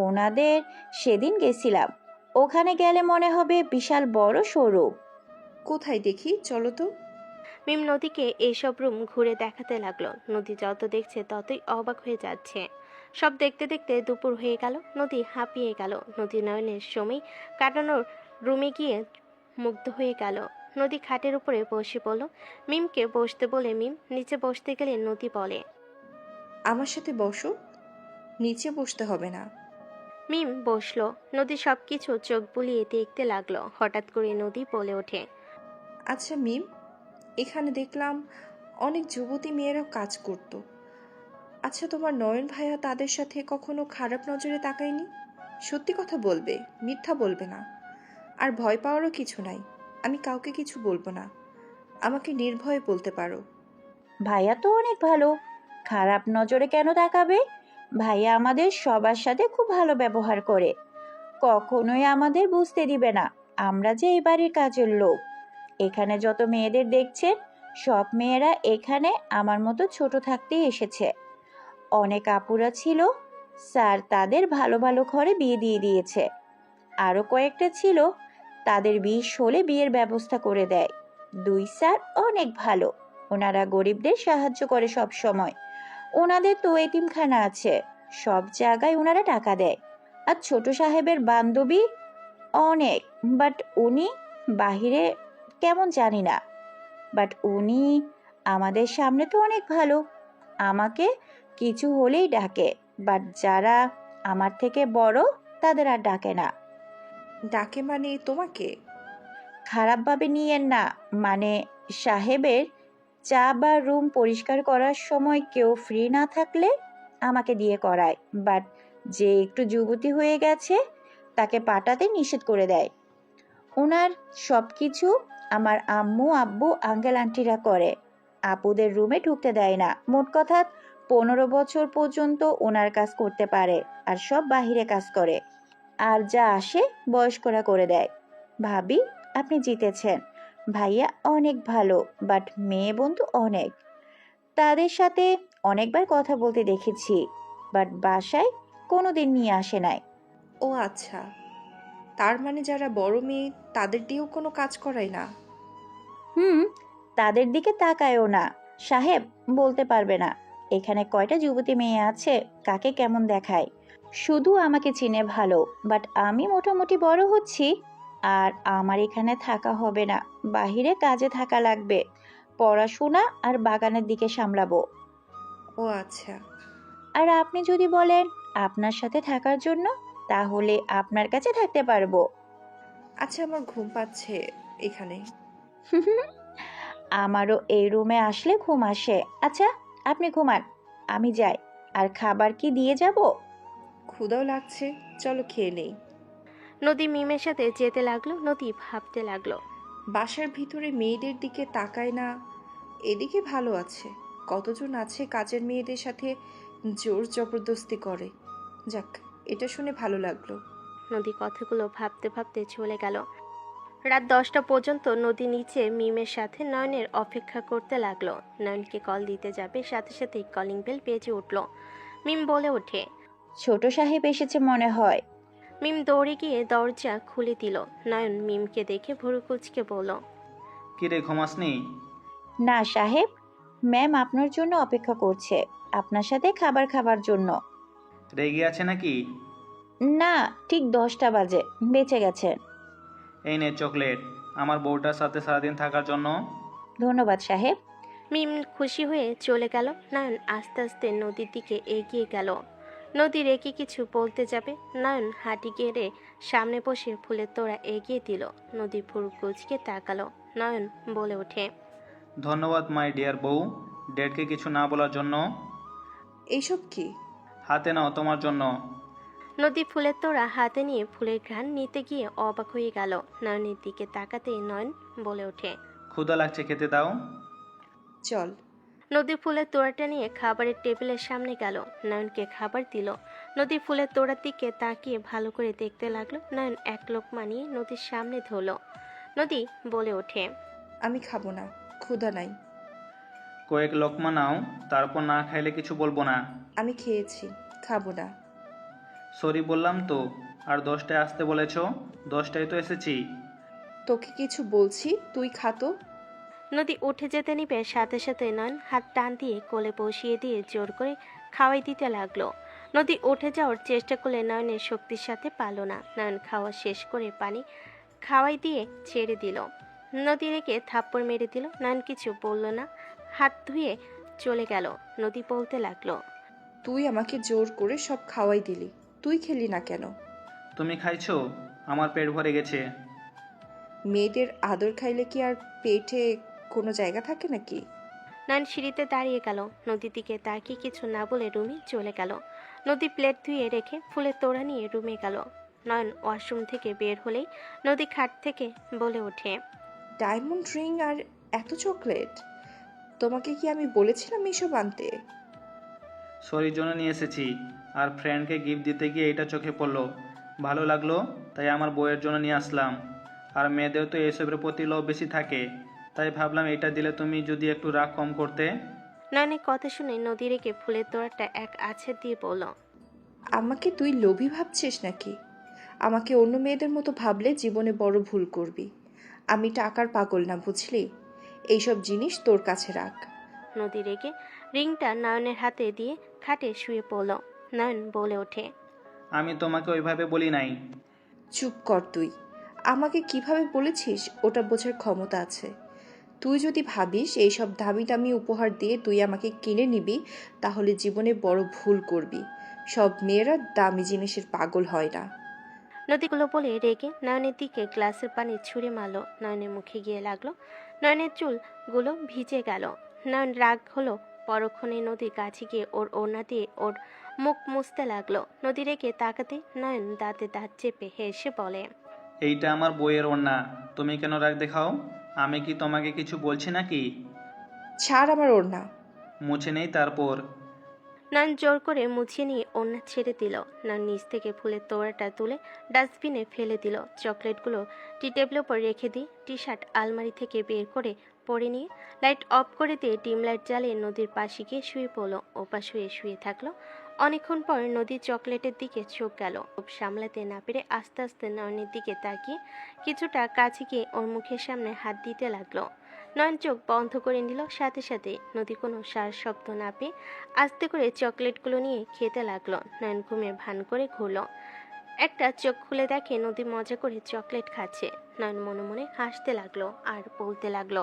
ওনাদের সেদিন গেছিলাম। ওখানে গেলে মনে হবে বিশাল বড় শোরুম। কোথায় দেখি, চলো তো। মিম নদীকে এইসব রুম ঘুরে দেখাতে লাগলো। নদী যত দেখছে ততই অবাক হয়ে যাচ্ছে। সব দেখতে দেখতে দুপুর হয়ে গেল। নদী হাঁপিয়ে গেল। নদী নয়নের সময় কাটানোর রুমে গিয়ে মুগ্ধ হয়ে গেল। নদী খাটের উপরে বসে পড়ল। মিমকে বসতে বলে মিম নিচে বসতে গেলে নদী বলে, আমার সাথে বসো। নিচে বসতে হবে না। মিম বসলো। নদী সবকিছু চোখ বুলিয়ে দেখতে লাগলো। হঠাৎ করে নদী বলে ওঠে, আচ্ছা মিম, এখানে দেখলাম অনেক যুবতী মেয়েরাও কাজ করতো। আচ্ছা তোমার নয়ন ভাইয়া তাদের সাথে কখনো খারাপ নজরে তাকায়নি? সত্যি কথা বলবে, মিথ্যা বলবে না। আর ভয় পাওয়ারও কিছু নাই, আমি কাউকে কিছু বলবো না। আমাকে নির্ভয়ে বলতে পারো। ভাইয়া তো অনেক ভালো, খারাপ নজরে কেন তাকাবে? ভাইয়া আমাদের সবার সাথে খুব ভালো ব্যবহার করে, কখনোই আমাদের বুঝতে দিবে না আমরা যে এই বাড়ির কাজের লোক। এখানে যত মেয়েদের দেখছেন, সব মেয়েরা এখানে আমার মতো ছোট থাকতেই এসেছে। অনেক আপুরা ছিল, স্যার তাদের ভালো ভালো ঘরে বিয়ে দিয়ে দিয়েছে। আরও কয়েকটা ছিল, তাদের 20 হলে বিয়ের ব্যবস্থা করে দেয়। 2 স্যার অনেক ভালো, ওনারা গরিবদের সাহায্য করে সব সময়। ওনাদের তো এতিমখানা আছে, সব জায়গায় ওনারা টাকা দেয়। আর ছোট সাহেবের বান্ধবী অনেক, বাট উনি বাহিরে কেমন জানি না, বাট উনি আমাদের সামনে তো অনেক ভালো। আমাকে কিছু হলেই ডাকে, বাট যারা আমার থেকে বড় তাদের আর ডাকে না। ডাকে মানে তোমাকে? খারাপভাবে নিয়েন না, মানে সাহেবের চা বা রুম পরিষ্কার করার সময় কেউ ফ্রি না থাকলে আমাকে দিয়ে করায়, বাট যে একটু যুবতী হয়ে গেছে তাকে পাঠাতে নিষেধ করে দেয়। ওনার সব কিছু আমার আম্মু আব্বু আঙ্কেল আন্টিরা করে, আপুদের রুমে ঢুকতে দেয় না। মোট কথা 15 বছর পর্যন্ত ওনার কাজ করতে পারে, আর সব বাহিরে কাজ করে। আর যা আসে বয়স্করা করে দেয়। ভাবি, আপনি জিতেছেন। ভাইয়া অনেক ভালো, বাট মেয়ে বন্ধু অনেক। তাদের সাথে অনেকবার কথা বলতে দেখেছি, বাট বাসায় কোনোদিন নিয়ে আসে নাই। ও আচ্ছা, তার মানে যারা বড় মেয়ে তাদের দিয়েও কোনো কাজ করায় না? হুম, তাদের দিকে তাকায়ও না। সাহেব বলতে পারবে না এখানে কয়টা যুবতী মেয়ে আছে, কাকে কেমন দেখায়। শুধু আমাকে চিনে ভালো, বাট আমি মোটামুটি বড় হচ্ছি। আর আমার এখানে থাকা হবে না, বাহিরে কাজে থাকা লাগবে। পড়াশোনা আর বাগানের দিকে সামলাবো। ও আচ্ছা। আর আপনি যদি বলেন আপনার সাথে থাকার জন্য, তাহলে আপনার কাছে থাকতে পারবো। আচ্ছা আমার ঘুম পাচ্ছে এখানে। আমারও এই রুমে আসলে ঘুম আসে। আচ্ছা আপনি ঘুমান, আমি যাই। আর খাবার কি দিয়ে যাব? ক্ষুধাও লাগছে, চলো খেয়ে নেই। নদী মিমের সাথে যেতে লাগলো। নদী ভাবতে লাগলো, বাসার ভিতরে মেয়েদের দিকে তাকায় না, এদিকে ভালো আছে। কতজন আছে কাজের মেয়েদের সাথে জোর জবরদস্তি করে। যাক, এটা শুনে ভালো লাগলো। নদী কথাগুলো ভাবতে ভাবতে চলে গেল। রাত 10টা পর্যন্ত নদী নিচে মিমের সাথে নয়নের অপেক্ষা করতে লাগলো। নয়নকে কল দিতে যাবে, সাথে সাথেই কলিং বেল বেজে উঠল। মিম বলে ওঠে, ছোট সাহেব এসেছে মনে হয়। মিম দৌড়ে গিয়ে দরজা খুলে দিল। নয়ন মিমকে দেখে ভুরু কুচকে বলল, কিরে ঘুমাসনি? না সাহেব, ম্যাম আপনার জন্য অপেক্ষা করছে, আপনার সাথে খাবার খাবার জন্য। রেগে আছে নাকি? না, ঠিক 10টা বাজে, বেঁচে গেছেন। এই নে চকলেট, আমার বউটার সাথে সারাদিন থাকার জন্য। ধন্যবাদ সাহেব। মিম খুশি হয়ে চলে গেল। নয়ন আস্তে আস্তে নদীর দিকে এগিয়ে গেল। নদী রেখে কিছু বলতে যাবে, নয়ন হাঁটি গেড়ে সামনে বসে ফুলের তোড়া এগিয়ে দিল। নদী ভুরু কুচকে তাকালো। নয়ন বলে ওঠে, ধন্যবাদ মাই ডিয়ার বউ, ডেটকে কিছু না বলার জন্য। এইসব কি? হাতে নাও তোমার জন্য। নদী ফুলের তোড়া হাতে নিয়ে ফুলের ঘ্রাণ নিতে গিয়ে অবাক হয়ে গেল। নয়নের দিকে তাকাতেই নয়ন বলে ওঠে, ক্ষুধা লাগছে, খেতে দাও। চল। নদী ফুলের তোড়াটা নিয়ে খাবারের টেবিলের সামনে গেল। নয়নকে খাবার দিল। নদী ফুলের তোড়ার দিকে তাকিয়ে ভালো করে দেখতে লাগলো। নয়ন এক লোকমা নিয়ে নদীর সামনে ধরল। নদী বলে ওঠে, আমি খাবো না, ক্ষুধা নাই। কয়েক লোকমা নাও, তারপর না খাইলে কিছু বলবো না। আমি খেয়েছি, খাবো না। সরি বললাম তো, আর 10টায় আসতে বলেছ, 10টায় তো এসেছি। তোকে কিছু বলছি, তুই খাতো। নদী উঠে যেতে নিবে, সাথে সাথে নয়ন হাত টান দিয়ে কোলে বসিয়ে দিয়ে জোর করে খাওয়াই দিতে লাগলো। নদী উঠে যাওয়ার চেষ্টা করলে নয়নের শক্তির সাথে পারল না। নয়ন খাওয়া শেষ করে পানি খাওয়াই দিয়ে ছেড়ে দিল। নদী রেখে থাপ্পড় মেরে দিল। নয়ন কিছু বলল না, হাত ধুয়ে চলে গেল। নদী বলতে লাগলো, তুই আমাকে জোর করে সব খাওয়াই দিলি, তুই খেলি না কেন? তুমি খাইছো? আমার পেট ভরে গেছে। মেয়েদের আদর খাইলে কি আর পেটে কোনো জায়গা থাকে নাকি? নয়ন সিঁড়িতে দাঁড়িয়ে গেল। নদীর দিকে তাকিয়ে কিছু না বলে রুমে চলে গেল। নদী প্লেট ধুয়ে রেখে ফুলের তোড়া নিয়ে রুমে গেল। নয়ন ওয়াশরুম থেকে বের হলেই নদী খাট থেকে বলে ওঠে, ডায়মন্ড রিং আর এত চকলেট, তোমাকে কি আমি বলেছিলাম এসব আনতে? সরির জন্য নিয়ে এসেছি, আর ফ্রেন্ডকে গিফট দিতে গিয়ে এটা চোখে পড়লো, ভালো লাগলো, তাই আমার বউয়ের জন্য নিয়ে আসলাম। আর মেয়েদের তো এসবের প্রতি লোভ বেশি থাকে, তাই ভাবলাম এটা দিলে তুমি যদি একটু রাগ কম করতে। নয়নের কথা শুনে নদী রেখে ফুলের তোড়াটা এক আছাড় দিয়ে বলল, আমাকে তুই লোভী ভাবছিস নাকি? আমাকে অন্য মেয়েদের মতো ভাবলে জীবনে বড় ভুল করবি। আমি টাকার পাগল না, বুঝলি? এইসব জিনিস তোর কাছে রাখ। নদী রেখে রিংটা নয়নের হাতে দিয়ে খাটে শুয়ে পড়ল। নয়ন বলে ওঠে, আমি তোমাকে ওইভাবে বলি নাই। চুপ কর তুই। আমাকে কিভাবে বলেছিস ওটা বোঝার ক্ষমতা আছে। তুই যদি ভাবিস এইসব দামি দামি উপহার দিয়ে তুই আমাকে কিনে নিবি, তাহলে জীবনে বড় ভুল করবি। সব মেয়েরা দামি জিনিসের পাগল হয় না। নদীগুলো বলে রেগে নয়নের দিকে গ্লাসের পানি ছুঁড়ে মারল। নয়নের মুখে গিয়ে লাগলো। নয়নের চুলগুলো ভিজে গেল। নয়ন রাগ হলো। পরক্ষণে নদীর কাছে গিয়ে ওর ওড়না দিয়ে ওর মুখ মুছতে লাগলো। নদী রেগে তাকাতে নয়ন দাঁতে দাঁত চেপে হেসে বলে, এইটা আমার বইয়ের ওড়না, তুমি কেন রাগ দেখাও? আমি কি তোমাকে কিছু বলছি নাকি? ছাড় আমার ওড়না। মুছে নেই তারপর। নয়ন জোর করে মুছিয়ে নিয়ে ওড়না ছেড়ে দিল। নয়ন নিচ থেকে ফুলের তোড়াটা তুলে ডাস্টবিনে ফেলে দিল। চকলেটগুলো টি টেবিলের উপর রেখে দিয়ে টি শার্ট আলমারি থেকে বের করে পরে নিয়ে লাইট অফ করে দিয়ে ডিম লাইট জ্বালিয়ে নদীর পাশে গিয়ে শুয়ে পড়লো। ওপাশ হয়ে শুয়ে থাকলো। অনেকক্ষণ পর নদীর চকলেটের দিকে চোখ গেল। খুব সামলাতে না পেরে আস্তে আস্তে নয়নের দিকে তাকিয়ে কিছুটা কাছে গিয়ে ওর মুখের সামনে হাত দিতে লাগলো। নয়ন চোখ বন্ধ করে নিল। সাথে সাথে নদী কোনো সার শব্দ না পেয়ে আস্তে করে চকলেটগুলো নিয়ে খেতে লাগলো। নয়ন ঘুমের ভান করে ঘুরল। একটা চোখ খুলে দেখে নদী মজা করে চকলেট খাচ্ছে। নয়ন মনে মনে হাসতে লাগলো আর বলতে লাগলো,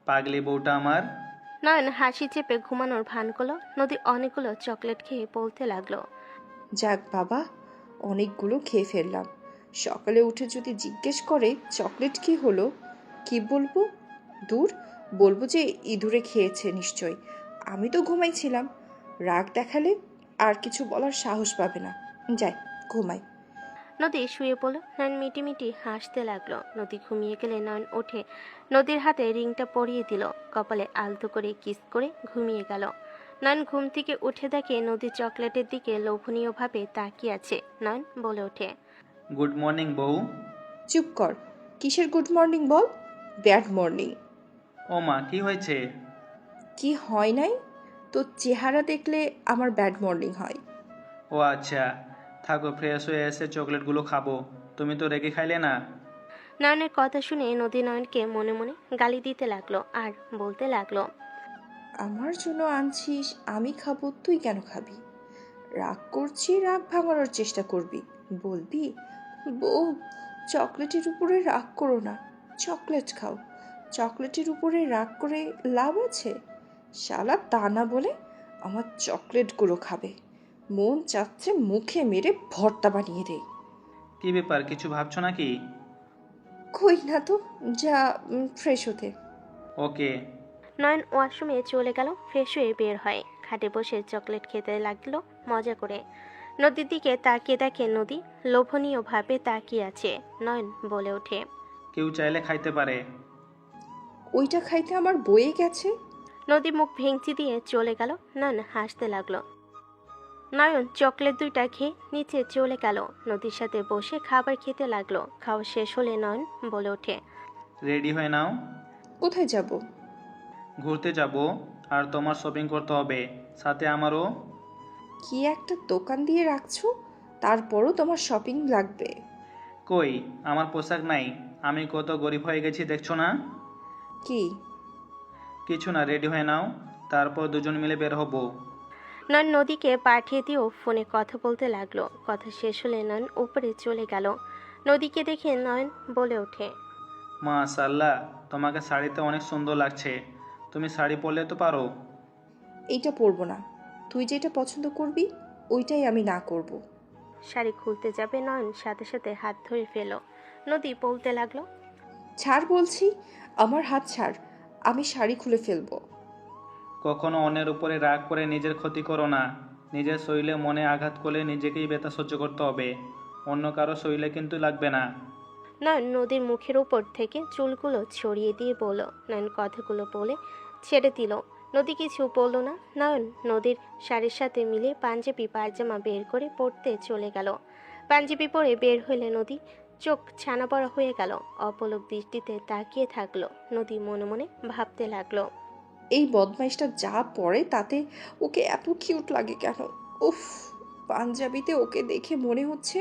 পাগলি বউটা আমার। নয়ন হাসি চেপে ঘুমানোর ভান করলো। নদী অনেকগুলো চকলেট খেয়ে বলতে লাগলো, যাক বাবা, অনেকগুলো খেয়ে ফেললাম। সকালে উঠে যদি জিজ্ঞেস করে চকলেট কি হলো, কি বলবো? দূর, বলবো যে ইঁদুরে খেয়েছে নিশ্চয়। আমি তো ঘুমাইছিলাম। রাগ দেখালে আর কিছু বলার সাহস পাবে না। যাই, ঘুমাই। নদী শুয়ে পড়ল। নয়ন মিটিমিটি হাসতে লাগলো। নদী ঘুমিয়ে গেলে নয়ন উঠে নদীর হাতে রিংটা পরিয়ে দিল। কপালে আলতো করে কিস করে ঘুমিয়ে গেল। নয়ন ঘুম থেকে উঠে দেখে নদী চকলেটের দিকে লোভনীয়ভাবে তাকিয়ে আছে। নয়ন বলে ওঠে, গুড মর্নিং বউ। চুপ কর। কিসের গুড মর্নিং বল? Bad morning. ও মা, কি হয়েছে? কি হয় নাই? তোর চেহারা দেখলে আমার ব্যাড মর্নিং হয়। ও আচ্ছা, থাকো, ফ্রেশ হয়ে এসে চকলেটগুলো খাবো। তুমি তো রেগে খাইলে না। নয়নের কথা শুনে নদী নয়নকে মনে মনে গালি দিতে লাগলো আর বলতে লাগলো, আমার জন্য আনছিস, আমি খাবো, তুই কেন খাবি? রাগ করছি, রাগ ভাঙানোর চেষ্টা করবি, বলবি বউ চকলেটের উপরে রাগ করো না, চকলেট খাও। চকলেটের উপরে রাগ করে লাভ আছে? শালা তা না বলে আমার চকলেটগুলো খাবে, মন চাচ্ছে মুখে মেরে ভর্তা বানিয়ে দেয়। কি ব্যাপার, কিছু ভাবছো নাকি? কই না তো, যা ফ্রেশ হতে। ওকে। নয়ন ওয়াশরুমে চলে গেল, ফ্রেশ হয়ে বের হয়। খাটে বসে চকলেট খেতে লাগলো মজা করে। নদীর দিকে তাকিয়ে দেখে নদী লোভনীয়ভাবে তাকিয়ে আছে। নয়ন বলে ওঠে, কেউ চাইলে খাইতে পারে। ওইটা খাইতে আমার বয়ে গেছে। নদী মুখ ভেঙচি দিয়ে চলে গেল। নয়ন হাসতে লাগলো। নয়ন চকলেট দুইটা খেয়ে নিচে চলে গেল, নদীর সাথে বসে খাবার খেতে লাগলো। খাওয়া শেষ হলে নয়ন বলে ওঠে, রেডি হয়ে নাও, কোথায় যাব? ঘুরতে যাব। আর তোমার শপিং করতে হবে, সাথে আমারও। কি একটা দোকান দিয়ে রাখছো, তারপরও তোমার শপিং লাগবে? কই, আমার পোশাক নাই? আমি কত গরিব হয়ে গেছি দেখছো না? কি? কিছু না, রেডি হয়ে নাও, তারপর দুজন মিলে বের হব। নয়ন নদীকে পাঠিয়ে দিয়েও ফোনে কথা বলতে লাগলো। কথা শেষ হলে নয়ন উপরে চলে গেল। নদীকে দেখে নয়ন বলে ওঠে, মাশাআল্লাহ, তোমাকে শাড়িতে অনেক সুন্দর লাগছে। তুমি শাড়ি পরলে তো পারো। এইটা পরবো না, তুই যেটা পছন্দ করবি ওইটাই আমি না করব। শাড়ি খুলতে যাবে নয়ন সাথে সাথে হাত ধরে ফেল। নদী বলতে লাগলো, ছাড় বলছি, আমার হাত ছাড়, আমি শাড়ি খুলে ফেলবো। কখনো অন্যের উপরে রাগ করে নিজের ক্ষতি করো না। নিজের শরীরে মনে আঘাত করলে নিজেকেই ব্যথা সহ্য করতে হবে, অন্য কারো শরীরে কিন্তু লাগবে না। নয়ন নদীর মুখের উপর থেকে চুলগুলো ছড়িয়ে দিয়ে বলল। নয়ন কথাগুলো বলে ছেড়ে দিল। নদী কিছু বলল না। নয়ন নদীর শাড়ির সাথে মিলে পাঞ্জাবি পায়জামা বের করে পরতে চলে গেল। পাঞ্জাবি পরে বের হইলে নদী চোখ ছানা পড়া হয়ে গেল। অপলক দৃষ্টিতে তাকিয়ে থাকলো। নদী মনে মনে ভাবতে লাগলো, এই বদমাইশটা যা পরে তাতে ওকে এত কিউট লাগে কেন? উফ, পাঞ্জাবিতে ওকে দেখে মনে হচ্ছে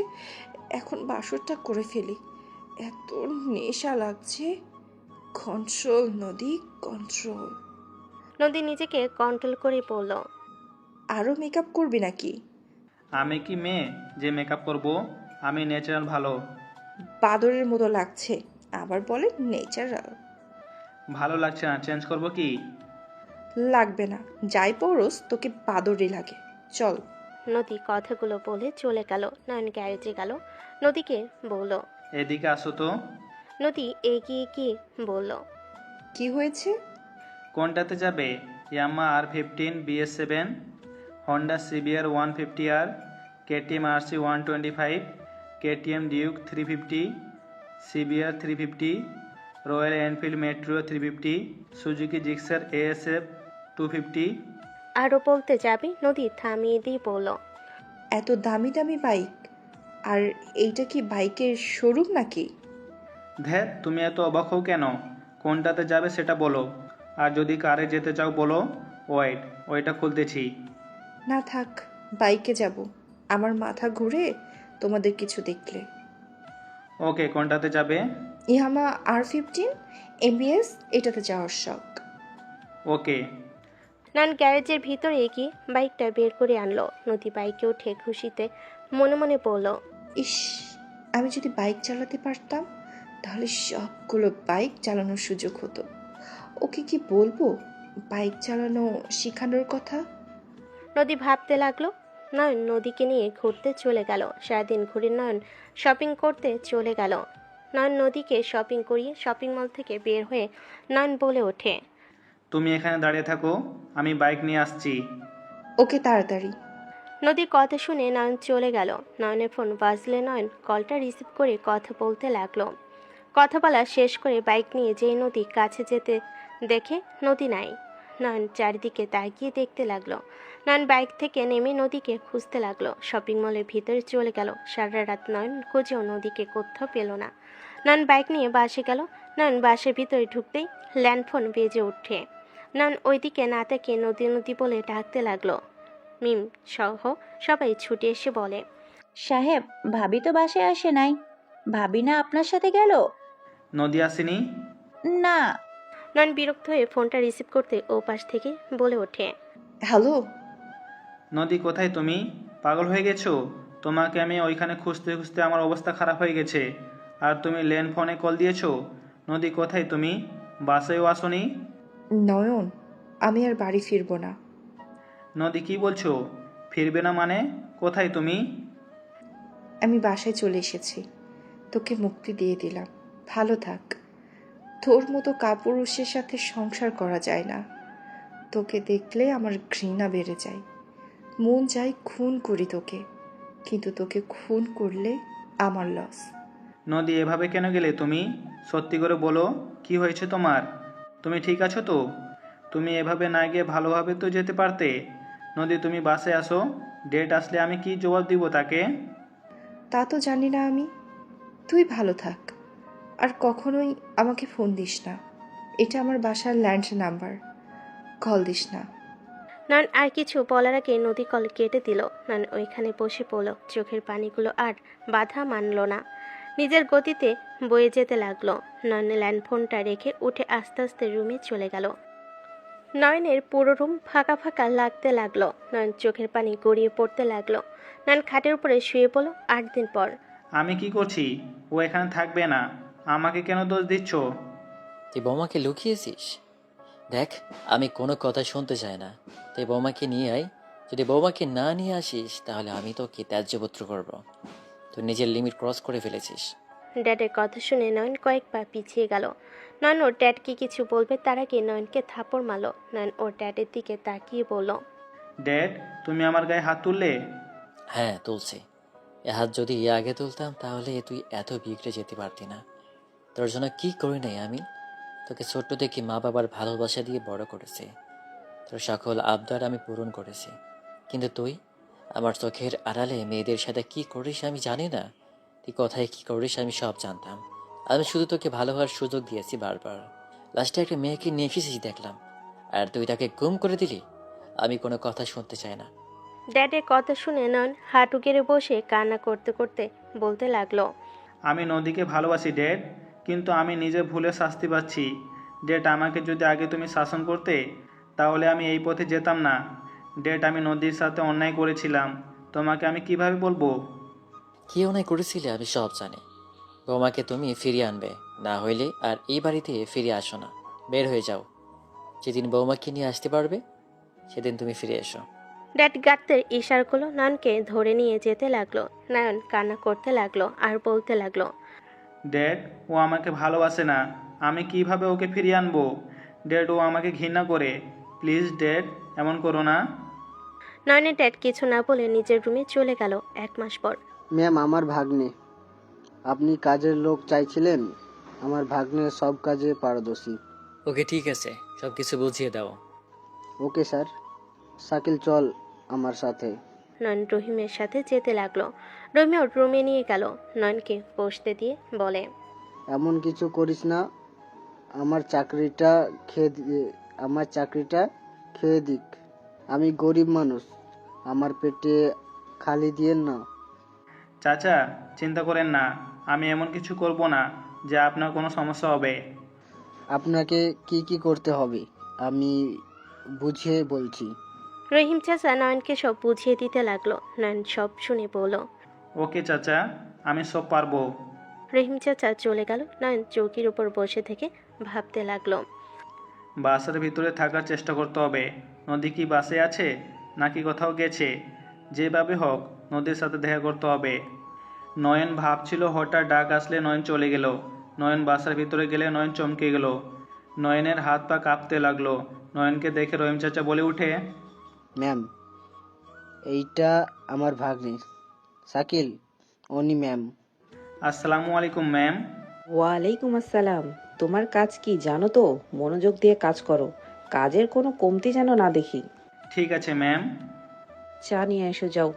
এখন বাসরটা করে ফেলি, এত নেশা লাগছে। কন্ট্রোল নদী, কন্ট্রোল। নদী নিজেকে কন্ট্রোল করে বলল, আরও মেকআপ করবি নাকি? আমি কি মেয়ে যে মেকআপ করব? আমি ন্যাচারাল ভালো। বাদরের মতো লাগছে, আবার বলে নেচারাল। ভালো লাগছে না, চেঞ্জ করব কি? লাগবে না, যাই পরস তোকে বাদরই লাগে, চল। নদী কথাগুলো বলে চলে গেল। নয়ন গ্যারেজে গেল। নদীকে বলল। এদিকে আসো তো। নদী এগিয়ে গিয়ে বলল, কি হয়েছে? কোনটাতে যাবে? ইয়ামা R15 BS7, Honda CBR 150R, KTM RC 125, KTM Duke 350, CBR 350, royal Enfield metro 350, Suzuki Gixxer ASF 250। আরও বলতে যাবে নদী থামিয়ে দিয়ে বলল, এত দামি দামি বাইক, আর এইটা কি বাইকের শোরুম নাকি? ধ্যাত, তুমি এত অবাক হও কেন? কোনটাতে যাবে সেটা বলো, আর যদি কারে যেতে চাও বলো। ওয়েট, ওইটা খুলতেছি। না থাক, বাইকে যাব, আমার মাথা ঘুরে তোমাদের কিছু দেখলে। ওকে, কোনটাতে যাবে? ইয়ামা R15 ABS, এটাতে যাওয়ার শখ। ওকে। নয়ন গ্যারেজের ভিতরে এগিয়ে বাইকটা বের করে আনলো। নদী বাইকে উঠে খুশিতে মনে মনে বলল, ইস, আমি যদি বাইক চালাতে পারতাম তাহলে সবগুলো বাইক চালানোর সুযোগ হতো। ওকে কি বলবো বাইক চালানো শেখানোর কথা? নদী ভাবতে লাগলো। নয়ন নদীকে নিয়ে ঘুরতে চলে গেল। সারাদিন ঘুরে নয়ন শপিং করতে চলে গেল। নয়ন নদীকে শপিং করিয়ে শপিং মল থেকে বের হয়ে নয়ন বলে ওঠে, তুমি এখানে দাঁড়িয়ে থাকো, আমি বাইক নিয়ে আসছি। ওকে, তাড়াতাড়ি। নদীর কথা শুনে নয়ন চলে গেল। নয়নের ফোন বাজলে নয়ন কলটা রিসিভ করে কথা বলতে লাগলো। কথা বলা শেষ করে বাইক নিয়ে যেই নদী কাছে যেতে দেখে নদী নাই। নয়ন চারিদিকে তাকিয়ে দেখতে লাগলো। নয়ন বাইক থেকে নেমে নদীকে খুঁজতে লাগলো। শপিং মলের ভিতরে চলে গেল। সারা রাত নয়ন খুঁজেও নদীকে কোথাও পেল না। নয়ন বাইক নিয়ে বাসে গেল। নয়ন বাসের ভিতরে ঢুকতেই ল্যান্ডফোন বেজে ওঠে। নয়ন ওইদিকে না তাকিয়ে নদী নদী বলে ডাকতে লাগলো। মিম সহ সবাই ছুটে এসে বলে, সাহেব, ভাবি তো বাসায় আসে নাই। ভাবি না আপনার সাথে গেল? নদী আসেনি? না। নয়ন বিরক্ত হয়ে ফোনটা রিসিভ করতে ও পাশ থেকে বলে ওঠে, হ্যালো। নদী, কোথায় তুমি? পাগল হয়ে গেছো? তোমাকে আমি ওইখানে খুঁজতে খুঁজতে আমার অবস্থা খারাপ হয়ে গেছে। আর তুমি ল্যান্ড ফোনে কল দিয়েছো? নদী কোথায় তুমি? বাসেও আসোনি? নয়ন, আমি আর বাড়ি ফিরবো না। নদী কি বলছো? ফিরবে না মানে? কোথায় তুমি? আমি বাসায় চলে এসেছি, তোকে মুক্তি দিয়ে দিলাম, ভালো থাক। তোর মতো কাপুরুষের সাথে সংসার করা যায় না। তোকে দেখলে আমার ঘৃণা বেড়ে যায়, মন চাই খুন করি তোকে, কিন্তু তোকে খুন করলে আমার লস। নদী এভাবে কেন গেলে তুমি? সত্যি করে বলো, কি হয়েছে তোমার? তুমি ঠিক আছো তো? তুমি এভাবে না গিয়ে ভালোভাবে তো যেতে পারতে। নদী তুমি বাসে আসো, ডেট আসলে আমি কি জবাব দিব তাকে? তা তো জানি না আমি। তুই ভালো থাক, আর কখনোই আমাকে ফোন দিস না। এটা আমার বাসার ল্যান্ড নাম্বার, কল দিস না। নয়ন আর কিছু বলার আগে নদী কল কেটে দিল। নয়ন ওইখানে বসে পড়ল, চোখের পানিগুলো আর বাধা মানল না, নিজের গতিতে বয়ে যেতে লাগলো। নয়ন ল্যান্ডফোনটা রেখে উঠে আস্তে আস্তে রুমে চলে গেল। নয়নের পুরো রুম ফাঁকা ফাঁকা লাগতে লাগলো। নয়ন চোখের পানি গড়িয়ে পড়তে লাগলো। নয়ন খাটের উপরে শুয়ে পড়ল। 8 দিন পর। আমি কি করছি? ও এখানে থাকবে না, আমাকে কেন দোষ দিচ্ছ? তুই বৌমাকে লুকিয়েছিস? দেখ, আমি কোনো কথা শুনতে চাই না। তুই বৌমাকে নিয়ে আয়। যদি বৌমাকে না নিয়ে আসিস তাহলে আমি তোকে ত্যায্যপুত্র করব। তুই নিজের লিমিট ক্রস করে ফেলেছিস। ড্যাডের কথা শুনে নয়ন কয়েক পা পিছিয়ে গেল। নয়ন ওর ড্যাডকে কিছু বলবে তার আগে নয়নকে থাপড় মারল। নয়ন ওর ড্যাডের দিকে তাকিয়ে বলল, ড্যাড, তুমি আমার গায়ে হাত তুললে? হ্যাঁ, তুলছি। এ হাত যদি আগে তুলতাম তাহলে তুই এত বিগড়ে যেতে পারতি না। তোর জন্য কি করি নাই আমি? তোকে ছোট্ট থেকে মা বাবার ভালোবাসা দিয়ে বড় করেছি। তোর সকল আবদার আমি পূরণ করেছি। কিন্তু তুই আমার চোখের আড়ালে মেয়েদের সাথে কি করিস আমি জানি না। তুই কোথায় কি করিস আমি সব জানতাম। আমি শুধু তোকে ভালো হওয়ার সুযোগ দিয়েছি বারবার। লাস্টে একটা মেয়েকে নিয়ে এসেছিস দেখলাম, আর তুই তাকে গুম করে দিলি। আমি কোনো কথা শুনতে চাই না। ড্যাডের কথা শুনে নয়ন হাঁটু গেড়ে বসে কান্না করতে করতে বলতে লাগলো, আমি নদীকে ভালোবাসি ড্যাড, কিন্তু আমি নিজে ভুলে শাস্তি পাচ্ছি। ড্যাড, আমাকে যদি আগে তুমি শাসন করতে তাহলে আমি এই পথে যেতাম না। ড্যাড, আমি নদীর সাথে অন্যায় করেছিলাম, তোমাকে আমি কিভাবে বলবো? কি অন্যায় করেছিলে আমি সব জানি। বৌমাকে তুমি ফিরিয়ে আনবে, না হইলে আর এই বাড়িতে ফিরে আসো না। বের হয়ে যাও। যেদিন বৌমাকে নিয়ে আসতে পারবে সেদিন তুমি ফিরে এসো। ড্যাড গাত্তের ইশারাগুলো নয়নকে ধরে নিয়ে যেতে লাগলো। নয়ন কান্না করতে লাগলো আর বলতে লাগলো, ড্যাড, ও আমাকে ভালোবাসে না, আমি কিভাবে ওকে ফিরিয়ে আনবো? ড্যাড, ও আমাকে ঘৃণা করে। প্লিজ ড্যাড, এমন করো না। নয়নের ড্যাড কিছু না বলে নিজের রুমে চলে গেল। 1 মাস পর। ম্যাম, আমার ভাগ্নে। আপনি কাজের লোক চাইছিলেন? আমার ভাগ্নে সব কাজে পারদর্শী। ওকে, ঠিক আছে, সব কিছু বুঝিয়ে দাও। Okay sir. শাকিল, চল আমার সাথে। নয়ন রহিমের সাথে যেতে লাগলো। রহিম রুমে নিয়ে গেল, নয়নকে বসতে দিয়ে বলে, এমন কিছু করিস না। আমার চাকরিটা খেয়ে দিক। আমি গরিব মানুষ, আমার পেটে খালি দিয়েন না। চাচা, চিন্তা করেন না, আমি এমন কিছু করব না যে আপনার কোনো সমস্যা হবে। আপনাকে কি কি করতে হবে আমি বুঝিয়ে বলছি। রহিম চাচা নয়নকে সব বুঝিয়ে দিতে লাগলো। নয়ন সব শুনে বলল, ওকে চাচা, আমি সব পারবো। রহিম চাচা চলে গেল। নয়ন চৌকির উপর বসে থেকে ভাবতে লাগলো। বাসের ভিতরে থাকার চেষ্টা করতে হবে। নদী কি বাসে আছে নাকি কোথাও গেছে? যেভাবে হোক নদীর সাথে দেখা করতে হবে। নয়ন ভাবছিল, হঠাৎ ডাক আসলে নয়ন চলে গেল। নয়ন বাসার ভিতরে গেলে নয়ন চমকে গেল। নয়নের হাত পা কাঁপতে লাগলো। নয়নকে দেখে রহিম চাচা বলে উঠে, ম্যাম, এইটা আমার ভাগ্নে শাকিল, উনি ম্যাম। আসসালামু আলাইকুম ম্যাম। ওয়ালাইকুম আসসালাম। তোমার কাজ কি জানো তো? মনোযোগ দিয়ে কাজ করো, কাজের কোনো কমতি যেন না দেখি। ঠিক আছে ম্যাম। চা নিয়ে এসো, যাও।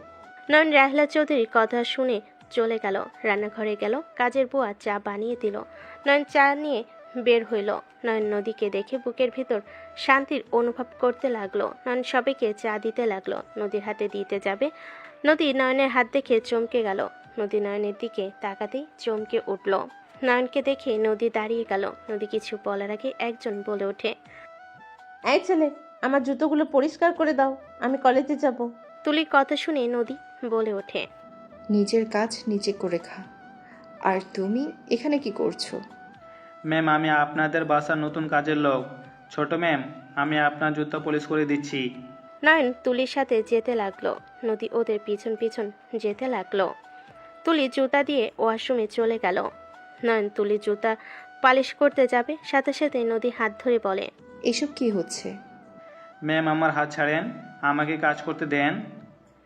নয়ন রাহলা চৌধুরীর কথা শুনে চলে গেল। রান্নাঘরে গেল, কাজের বুয়া চা বানিয়ে দিল। নয়ন চা নিয়ে বের হইল। নয়ন নদীকে দেখে বুকের ভিতর শান্তির অনুভব করতে লাগলো। নয়ন সবাইকে চা দিতে লাগলো। নদীর হাতে দিতে যাবে, নদী নয়নের হাত দেখে চমকে গেল। নদী নয়নের দিকে তাকাতেই চমকে উঠল। নয়নকে দেখে নদী দাঁড়িয়ে গেল। নদী কিছু বলার আগে একজন বলে ওঠে, এই ছেলে, আমার জুতোগুলো পরিষ্কার করে দাও, আমি কলেজে যাব। তুলির কথা শুনে নদী বলে ওঠে, নিজের কাজ নিজে করে খা, আর তুমি এখানে কি করছো? ম্যাম, আমি আপনাদের বাসার নতুন কাজের লোক। ছোট ম্যাম, আমি আপনার জুতো পলিশ করে দিচ্ছি। নয়ন তুলির সাথে যেতে লাগলো। নদী ওদের পিছন পিছন যেতে লাগলো। তুলি জুতা দিয়ে ওয়াশরুমে চলে গেল। নয়ন তুলি জুতা পালিশ করতে যাবে, সাথে সাথে নদী হাত ধরে বলে, এসব কি হচ্ছে? ম্যাম, আমার হাত ছাড়েন, আমাকে কাজ করতে দেন।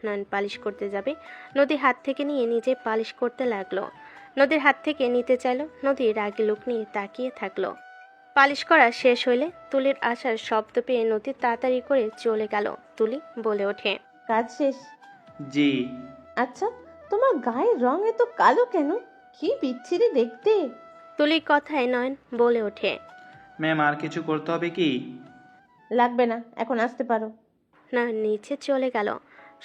নয়ন পালিশ করতে যাবে, নদী হাত থেকে নিয়ে নিজে পালিশ করতে লাগলো। নদীর হাত থেকে নিতে চাইলো। নদী রাগী লোক নিয়ে তাকিয়ে থাকলো। পালিশ করা শেষ হইলে তুলির আসার শব্দ পেয়ে নদী তাড়াতাড়ি করে চলে গেল। তুলি বলে ওঠে, কাজ শেষ? জি। আচ্ছা, তোমার গায়ের রং এত কালো কেন? কি বিচ্ছিরি দেখতে। তুলির কথায় নয়ন বলে ওঠে, ম্যাম, আর কিছু করতে হবে কি? লাগবে না, এখন আসতে পারো। নয়ন নিচে চলে গেল।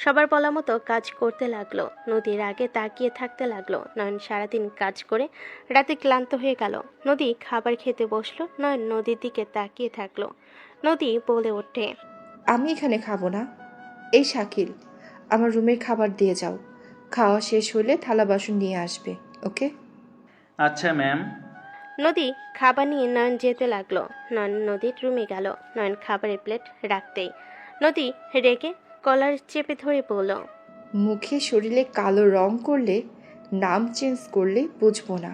সবার বলা মতো কাজ করতে লাগলো। নদীর আগে তাকিয়ে থাকতে লাগলো। নয়ন সারাদিন কাজ করে রাতে ক্লান্ত হয়ে গেল। নদী খাবার খেতে বসলো। নয়ন নদীর দিকে তাকিয়ে থাকলো। নদী বলে ওঠে, আমি এখানে খাবো না। এই শাকিল, আমার রুমের খাবার দিয়ে যাও। খাওয়া শেষ হলে থালা বাসন নিয়ে আসবে, ওকে? আচ্ছা ম্যাম। নদী খাবার নিয়ে নয়ন যেতে লাগলো। নয়ন নদীর রুমে গেল। নয়ন খাবারের প্লেট রাখতেই নদী রেগে কলার চেপে ধরে বলল, মুখে শরীরে কালো রং করলে, নাম চেঞ্জ করলে বুঝবো না।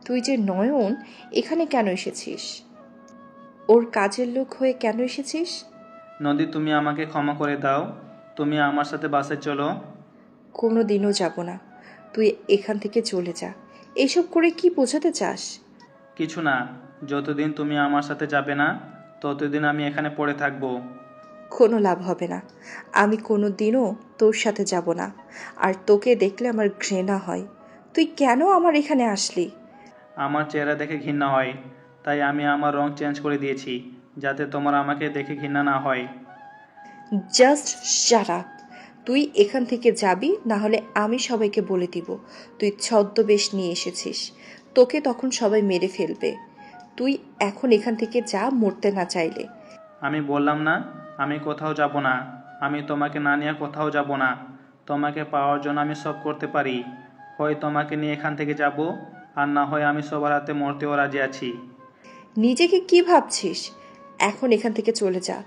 তুই যে নয়ন, এখানে কেন এসেছিস? ওর কাজের লোক হয়ে কেন এসেছিস? নদী, তুমি আমাকে ক্ষমা করে দাও। তুমি আমার সাথে বাসে চলো। কোনো দিনও যাব না। তুই এখান থেকে চলে যা। এসব করে কি বোঝাতে চাস? কিছু না, যতদিন তুমি আমার সাথে যাবে না ততদিন আমি এখানে পড়ে থাকবো। কোনো লাভ হবে না। আমি কোনো দিনও তোর সাথে যাব না। আর তোকে দেখলে আমার ঘৃণা হয়। তুই কেন আমার এখানে আসলি? আমার চেহারা দেখে ঘৃণা হয়, তাই আমি আমার রং চেঞ্জ করে দিয়েছি, যাতে তোমার আমাকে দেখে ঘৃণা না হয়। Just shut up. তুই এখান থেকে যাবি, না হলে আমি সবাইকে বলে দিব তুই ছদ্মবেশ নিয়ে এসেছিস। তোকে তখন সবাই মেরে ফেলবে। তুই এখন এখান থেকে যা, মরতে না চাইলে। আমি বললাম না আমি কোথাও যাব না। আমি তোমাকে না নিয়ে কোথাও যাব না। তোমাকে পাওয়ার জন্য আমি সব করতে পারি। হয় তোমাকে নিয়ে এখান থেকে যাব, আর না হয় আমি সবার হাতে মরতেও রাজি আছি। নিজেকে কি ভাবছিস? এখন এখান থেকে চলে যা।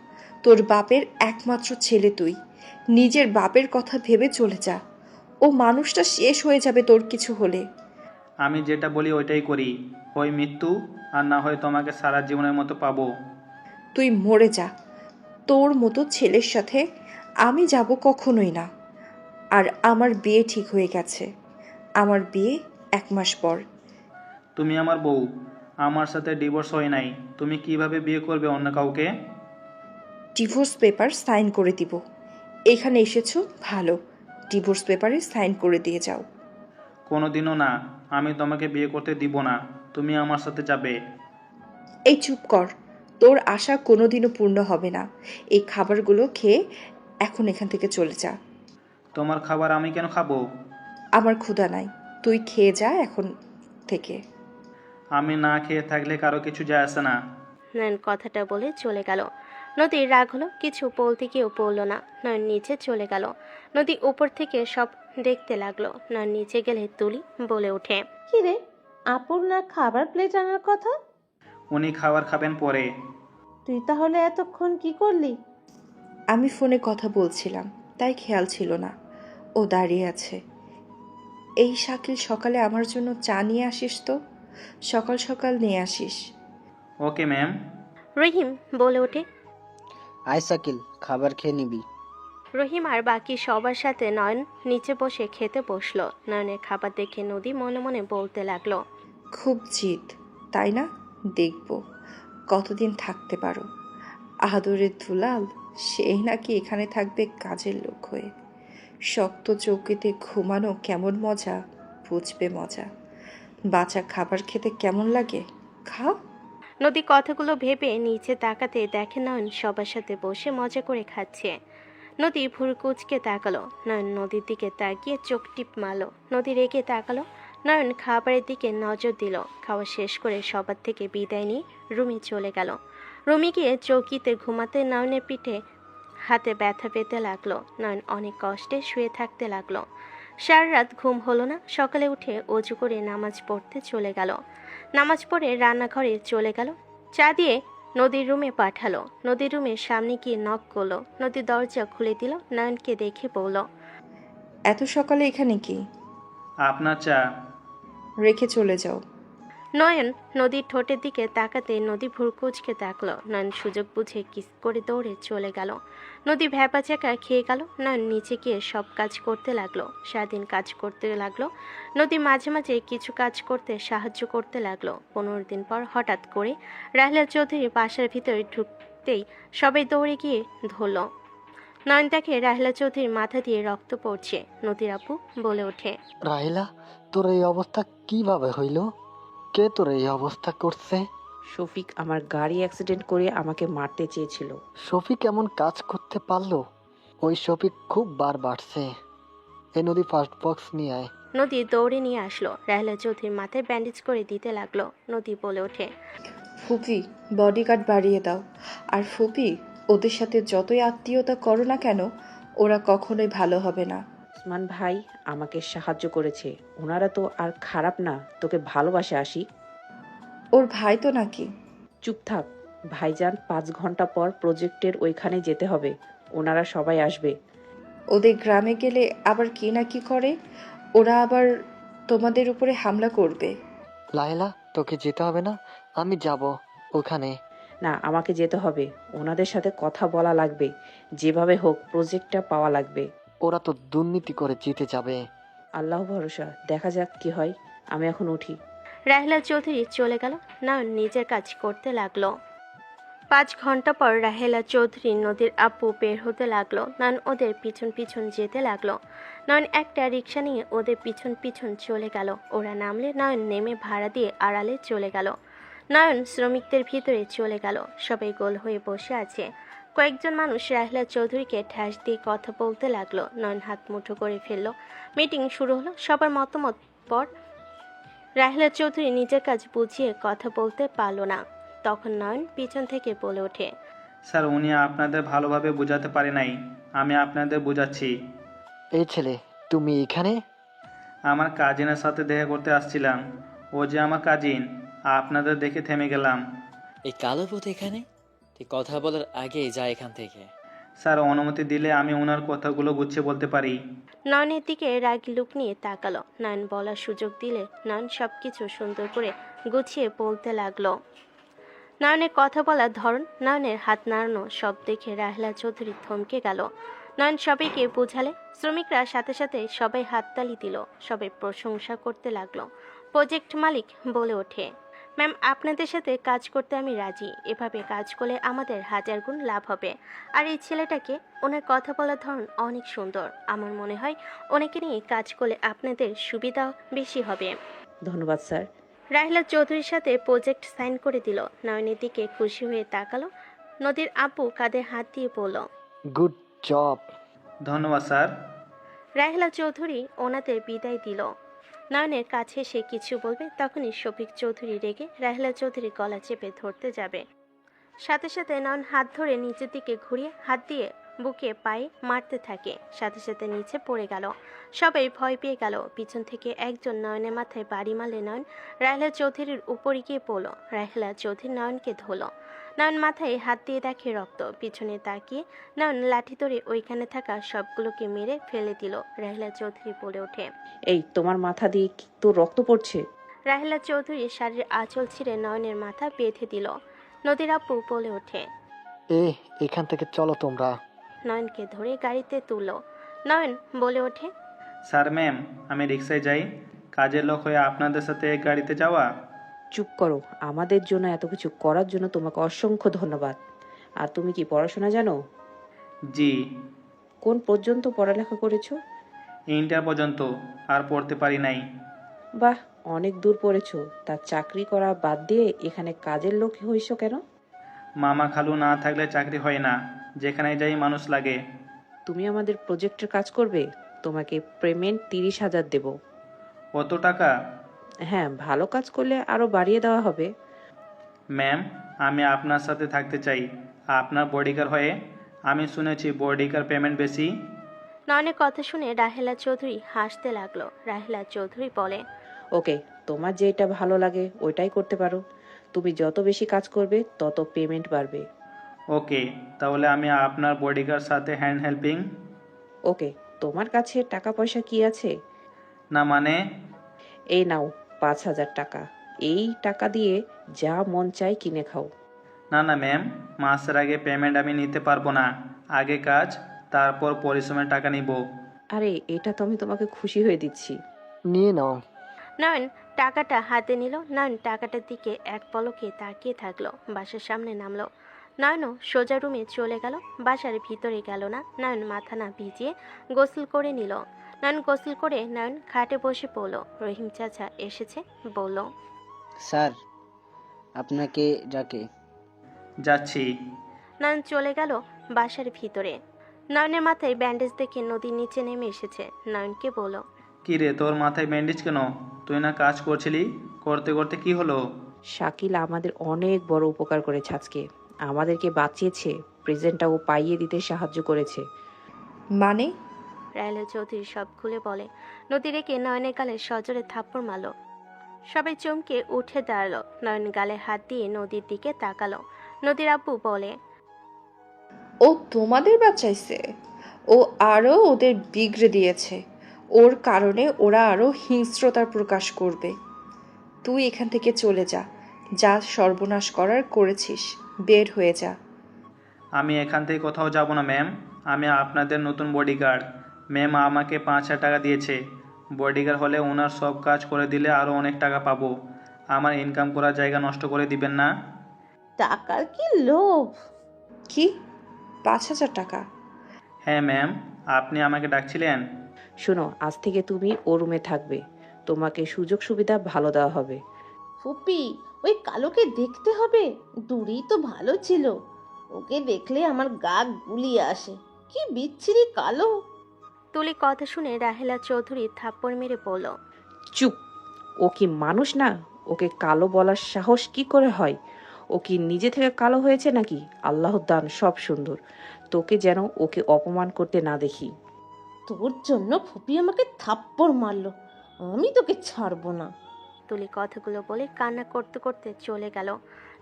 তোর বাপের একমাত্র ছেলে তুই। নিজের বাপের কথা ভেবে চলে যা। ও মানুষটা শেষ হয়ে যাবে তোর কিছু হলে। আমি যেটা বলি ওইটাই করি, হয় মৃত্যু আর না হয় তোমাকে সারা জীবনের মতো পাবো। তুই মরে যা। তোর মতো ছেলের সাথে আমি যাব কখনোই না। আর আমার বিয়ে ঠিক হয়ে গেছে। আমার বিয়ে 1 মাস পর। তুমি আমার বউ, আমার সাথে ডিভোর্স হয় নাই, তুমি কিভাবে বিয়ে করবে অন্য কাউকে? ডিভোর্স পেপার সাইন করে দিব। এখানে এসেছো ভালো, ডিভোর্স পেপারে সাইন করে দিয়ে যাও। কোনোদিনও না, আমি তোমাকে বিয়ে করতে দিব না। তুমি আমার সাথে যাবে। এই চুপ কর। তোর আশা কোনোদিনও পূর্ণ হবে না। এই খাবারগুলো খেয়ে এখন এখান থেকে চলে যা। তোমার খাবার আমি কেন খাবো? আমার ক্ষুধা নাই। তুই খেয়ে যা এখন থেকে। আমি না খেয়ে থাকলে কারো কিছু যায় আসে না। নয়ন কথাটা বলে চলে গেল। নদীর রাগ হলো, কিছু বলতে গিয়েও বলল না। নয়ন নিচে চলে গেল। নদী উপর থেকে সব দেখতে লাগলো। নয়ন নিচে গেলে তুলি বলে ওঠে, কি রে, আপুর না খাবার প্লেট আনার কথা? উনি খাবার খাবেন পরে। তুই তাহলে এতক্ষণ কি করলি? আমি ফোনে কথা বলছিলাম, তাই খেয়াল ছিল না ও দাঁড়িয়ে আছে। এই শাকিল, সকালে আমার জন্য চা নিয়ে আসিস তো। সকাল সকাল নিয়ে আসিস। Okay ma'am. রহিম বলে ওঠে। আয় শাকিল, খাবার খেয়ে নিবি। রহিম আর বাকি সবার সাথে নয়ন নিচে বসে খেতে বসলো। নয়নের খাবার দেখে নদী মনে মনে বলতে লাগলো, খুব জিদ, তাই না? দেখব কতদিন থাকতে পারো। আদরের দুলাল, সেই নাকি এখানে থাকবে কাজের লোক হয়ে। শক্ত চৌকিতে ঘুমানো কেমন মজা, বুঝবে মজা। বাঁচা খাবার খেতে কেমন লাগে, খা। নদী কথাগুলো ভেবে নিচে তাকাতে দেখে নয়ন সবার সাথে বসে মজা করে খাচ্ছে। নদী ভুরু কুচকে তাকালো। নয়ন নদীর দিকে তাকিয়ে চোখ টিপ মারলো। নদী রেগে তাকালো। নয়ন খাবারের দিকে নজর দিল। খাওয়া শেষ করে সবার থেকে বিদায় নিয়ে রুমে চলে গেল। রুমে গিয়ে চৌকিতে ঘুমাতে নয়নের পিঠে হাতে ব্যথা পেতে লাগলো। নয়ন অনেক কষ্টে শুয়ে থাকতে লাগলো। সারা রাত ঘুম হলো না। সকালে উঠে অজু করে নামাজ পড়তে চলে গেল। নামাজ পড়ে রান্নাঘরে চলে গেল। চা দিয়ে নদীর রুমে পাঠালো। নদীর রুমের সামনে গিয়ে নক করলো। নদী দরজা খুলে দিল। নয়নকে দেখে বলল, এত সকালে এখানে কি? আপনার চা। রেখে চলে যাও। নয়ন নদীর ঠোঁটের দিকে তাকাতে নদী ভুরকুচকে তাকলো। নয়ন সুযোগ বুঝে কিস করে দৌড়ে চলে গেল। নদী ভ্যাপাচাকা খেয়ে গেল। নয়ন নিচে গিয়ে সব কাজ করতে লাগলো। সারাদিন কাজ করতে লাগলো। নদী মাঝে মাঝে কিছু কাজ করতে সাহায্য করতে লাগলো। 15 দিন পর হঠাৎ করে রাহলা চৌধুরী বাসার ভিতরে ঢুকতেই সবাই দৌড়ে গিয়ে ধরল। নয়ন দেখে রাহলা চৌধুরীর মাথা দিয়ে রক্ত পড়ছে। নদীর আপু বলে ওঠে, রাহিলা, তোর এই অবস্থা কিভাবে হইল? কে তোর এই অবস্থা করছে? শফিক আমার গাড়ি অ্যাক্সিডেন্ট করে আমাকে মারতে চেয়েছিল। শফিক এমন কাজ করতে পারলো? ওই শফিক খুব বার বাড়ছে। এই নদী ফার্স্ট বক্স নিয়ে আয়। নদী দৌড়ে নিয়ে আসলো। রাহলা চৌধুরীর মাথায় ব্যান্ডেজ করে দিতে লাগলো। নদী বলে ওঠে, ফুপি, বডিগার্ড বাড়িয়ে দাও। আর ফুপি, ওদের সাথে যতই আত্মীয়তা করো না কেন, ওরা কখনোই ভালো হবে না। ওসমান ভাই আমাকে সাহায্য করেছে। ওনারা তো আর খারাপ না, তোকে ভালোবাসে আসি। ওর ভাই তো নাকি? চুপ থাক ভাইজান, 5 ঘন্টা পর প্রজেক্টের ওইখানে যেতে হবে। ওনারা সবাই আসবে। ওদের গ্রামে গেলে আবার কি না কি করে, ওরা আবার তোমাদের উপরে হামলা করবে। লাইলা, তোকে যেতে হবে না, আমি যাব ওখানে। না, আমাকে যেতে হবে। ওনাদের সাথে কথা বলা লাগবে। যেভাবে হোক প্রজেক্টটা পাওয়া লাগবে। ওরা তো দুর্নীতি করে জিতে যাবে। আল্লাহ ভরসা, দেখা যাক কি হয়। আমি এখন উঠি। রাহলা চৌধুরী চলে গেল। নয়ন নিজের কাজ করতে লাগলো। 5 ঘন্টা পর রাহেলা চৌধুরী নদীর আপু বের হতে লাগলো। নয়ন ওদের পিছন পিছন যেতে লাগলো। নয়ন একটা রিক্সা নিয়ে ওদের পিছন পিছন চলে গেল। ওরা নামলে নয়ন নেমে ভাড়া দিয়ে আড়ালে চলে গেল। নয়ন শ্রমিকদের ভিতরে চলে গেল। সবাই গোল হয়ে বসে আছে। কয়েকজন মানুষ রাহেলা চৌধুরীকে ঠ্যাস দিয়ে কথা বলতে লাগলো। নয়ন হাত মুঠো করে ফেললো। মিটিং শুরু হলো। সবার মতামত পর রাহেলা চৌধুরী নিজের কাজ বুঝিয়ে কথা বলতে পারল না। তখন নয়ন পিছন থেকে বলে ওঠে, স্যার, উনি আপনাদের ভালোভাবে বোঝাতে পারে নাই। আমি আপনাদের বোঝাচ্ছি। এই ছেলে, তুমি এখানে? আমার কাজিনের সাথে দেখা করতে আসছিলাম। ও যে আমার কাজিন। আপনাদের দেখে থেমে গেলাম। এই কালো ভূত এখানে? তুই কথা বলার আগেই যা এখান থেকে। স্যার, অনুমতি দিলে আমি ওনার কথাগুলো গুছিয়ে বলতে পারি। নয়নের দিকে রাগী লুক নিয়ে তাকালো। নয়ন বলার সুযোগ দিলে নয়ন সবকিছু সুন্দর করে গুছিয়ে বলতে লাগলো। নয়নের কথা বলার ধরন, নয়নের হাত নাড়ানো সব দেখে রাহেলা চৌধুরী থমকে গেল। নয়ন সবাইকে বোঝালে। শ্রমিকরা সাথে সাথে সবাই হাততালি দিল। সবাই প্রশংসা করতে লাগলো। প্রজেক্ট মালিক বলে ওঠে, ম্যাম, আপনাদের সাথে কাজ করতে আমি রাজি। এভাবে কাজ করলে আমাদের 1000 গুণ লাভ হবে। আর এই ছেলেটাকে, ওনার কথা বলার ধরন অনেক সুন্দর। আমার মনে হয় ওনাকে নিয়ে কাজ করলে আপনাদের সুবিধা বেশি হবে। ধন্যবাদ স্যার। রাহেলা চৌধুরীর সাথে প্রজেক্ট সাইন করে দিল। নয়নের দিকে খুশি হয়ে তাকালো। নদীর আপু কাঁধে হাত দিয়ে বলল, গুড জব। ধন্যবাদ স্যার। রাহেলা চৌধুরী ওনাদের বিদায় দিল। নয়নের কাছে সে কিছু বলবে, তখনই শফিক চৌধুরী রেগে রাহেলা চৌধুরী গলা চেপে ধরতে যাবে। সাথে সাথে নয়ন হাত ধরে নিচের দিকে ঘুরিয়ে হাত দিয়ে বুকে পায়ে মারতে থাকে। সাথে সাথে নিচে পড়ে গেল। সবাই ভয় পেয়ে গেল। পিছন থেকে একজন নয়নের মাথায় বাড়ি মারলে নয়ন রাহেলা চৌধুরীর উপরে গিয়ে পড়ল। রাহেলা চৌধুরী নয়নকে ধরল। নয়ন মাথায় হাত দিয়ে দেখে রক্ত। পিছনে তাকিয়ে নয়ন লাঠি ধরে ওইখানে থাকা সবগুলোকে মেরে ফেলে দিল। রাহেলা চৌধুরী বলে ওঠে, এই তোমার মাথা দিয়ে কি তোর রক্ত পড়ছে? রাহেলা চৌধুরী শাড়ির আঁচল ছিঁড়ে নয়নের মাথা বেঁধে দিল। নদীর আপু বলে ওঠে, এখান থেকে চলো তোমরা। নয়নকে ধরে গাড়িতে তুলল। নয়ন বলে ওঠে, স্যার, ম্যাম, আমি রিক্সায় যাই। কাজের লোক হয়ে আপনাদের সাথে গাড়িতে যাওয়া। চুপ করো। আমাদের জন্য এত কিছু করার জন্য তোমাকে অসংখ্য ধন্যবাদ। আর তুমি কি পড়াশোনা জানো? জি। কোন পর্যন্ত পড়ালেখা করেছো? ইন্টার পর্যন্ত। আর পড়তে পারি নাই। বাহ, অনেক দূর পড়েছো। তা চাকরি করা বাদ দিয়ে এখানে কাজের লোক হইছো কেন? মামা খালু না থাকলে চাকরি হয় না। যেখানে যাই মানুষ লাগে। তুমি আমাদের প্রজেক্টের কাজ করবে। তোমাকে পেমেন্ট 30,000 দেব। কত টাকা? হ্যাঁ, ভালো কাজ করলে আরো বাড়িয়ে দেওয়া হবে। ম্যাম, আমি আপনার সাথে থাকতে চাই, আপনার বডিগার্ড হয়ে। আমি শুনেছি বডিগার্ড পেমেন্ট বেশি। নয়নের কথা শুনে রাহেলা চৌধুরী হাসতে লাগলো। রাহেলা চৌধুরী বলে, ওকে, তোমার যেটা ভালো লাগে ওইটাই করতে পারো। তুমি যত বেশি কাজ করবে তত পেমেন্ট বাড়বে। ওকে, তাহলে আমি আপনার বডিগার্ড সাথে হ্যান্ড হেল্পিং। ওকে, তোমার কাছে টাকা পয়সা কি আছে? না মানে? এই নাও 5,000 টাকা। এই টাকা দিয়ে যা মন চাই কিনে খাও। না না ম্যাম, মাসের আগে পেমেন্ট আমি নিতে পারবো না। আগে কাজ, তারপর পরিশ্রমের টাকা নিব। আরে এটা তো আমি তোমাকে খুশি হয়ে দিচ্ছি। নিয়ে নাও। নয়ন টাকাটা হাতে নিল। নয়ন টাকাটার দিকে এক পলকে তাকিয়ে থাকলো। বাসার সামনে নামলো। নয়নও সোজা রুমে চলে গেল। বাসার ভিতরে গেল না। নয়ন মাথা না ভিজিয়ে গোসল করে নিল। নয়ন গোসল করে নয়ন খাটে বসে পড়ল। রহিম চাচা এসেছে, বলল, স্যার আপনাকে ডাকে। যাচ্ছি। নয়ন চলে গেল বাসার ভিতরে। নয়নের মাথায় ব্যান্ডেজ দেখে নদীর নিচে নেমে এসেছে। নয়নকে বলল, কি রে, তোর মাথায় ব্যান্ডেজ কেন? তুই না কাজ করছিলি? করতে করতে কি হলো? শাকিল আমাদের অনেক বড় উপকার করেছে আজকে। আমাদেরকে বাঁচিয়েছে, প্রেজেন্টটা ও পাইয়ে দিতে সাহায্য করেছে। মানে? রাহেলা চৌধুরী সব খুলে বলে। নদী রেখে নয়নের গালে সজোরে থাপ্পড় মারল। সবাই চমকে উঠে দাঁড়ালো। নয়ন গালে হাত দিয়ে নদীর দিকে তাকালো। নদীর আব্বু বলে, ও তোমাদের বাঁচাইছে? ও আরও ওদের বিগড়ে দিয়েছে। ওর কারণে ওরা আরও হিংস্রতার প্রকাশ করবে। তুই এখান থেকে চলে যা। যা সর্বনাশ করার করেছিস, বের হয়ে যা। আমি এখান থেকে কোথাও যাব না ম্যাম। আমি আপনাদের নতুন বডিগার্ড। ম্যাম আমাকে 5,000 টাকা দিয়েছে। বডিগার্ড হলে ওনার সব কাজ করে দিলে আরও অনেক টাকা পাবো। আমার ইনকাম করার জায়গা নষ্ট করে দিবেন না। টাকার কি লোভ! কি? 5,000 টাকা? হ্যাঁ ম্যাম, আপনি আমাকে ডাকছিলেন? শোনো, আজ থেকে তুমি ও রুমে থাকবে। তোমাকে সুযোগ সুবিধা ভালো দেওয়া হবে। ফুপি, ওই কালোকে দেখতে হবে। দূরেই তো ভালো ছিল, ওকে দেখলে আমার গা গুলিয়ে আসে। কি বিচ্ছিরি কালো! তুলি কথা শুনে রাহেলা চৌধুরী থাপ্পড় মেরে বলল, চুপ! ও কি মানুষ না? ওকে কালো বলার সাহস কি করে হয়? ও কি নিজে থেকে কালো হয়েছে নাকি? আল্লাহর দান সব সুন্দর। তোকে যেন ওকে অপমান করতে না দেখি। তোর জন্য ফুপি আমাকে থাপ্পড় মারলো, আমি তোকে ছাড়বো না। তুলি কথাগুলো বলে কান্না করতে করতে চলে গেল।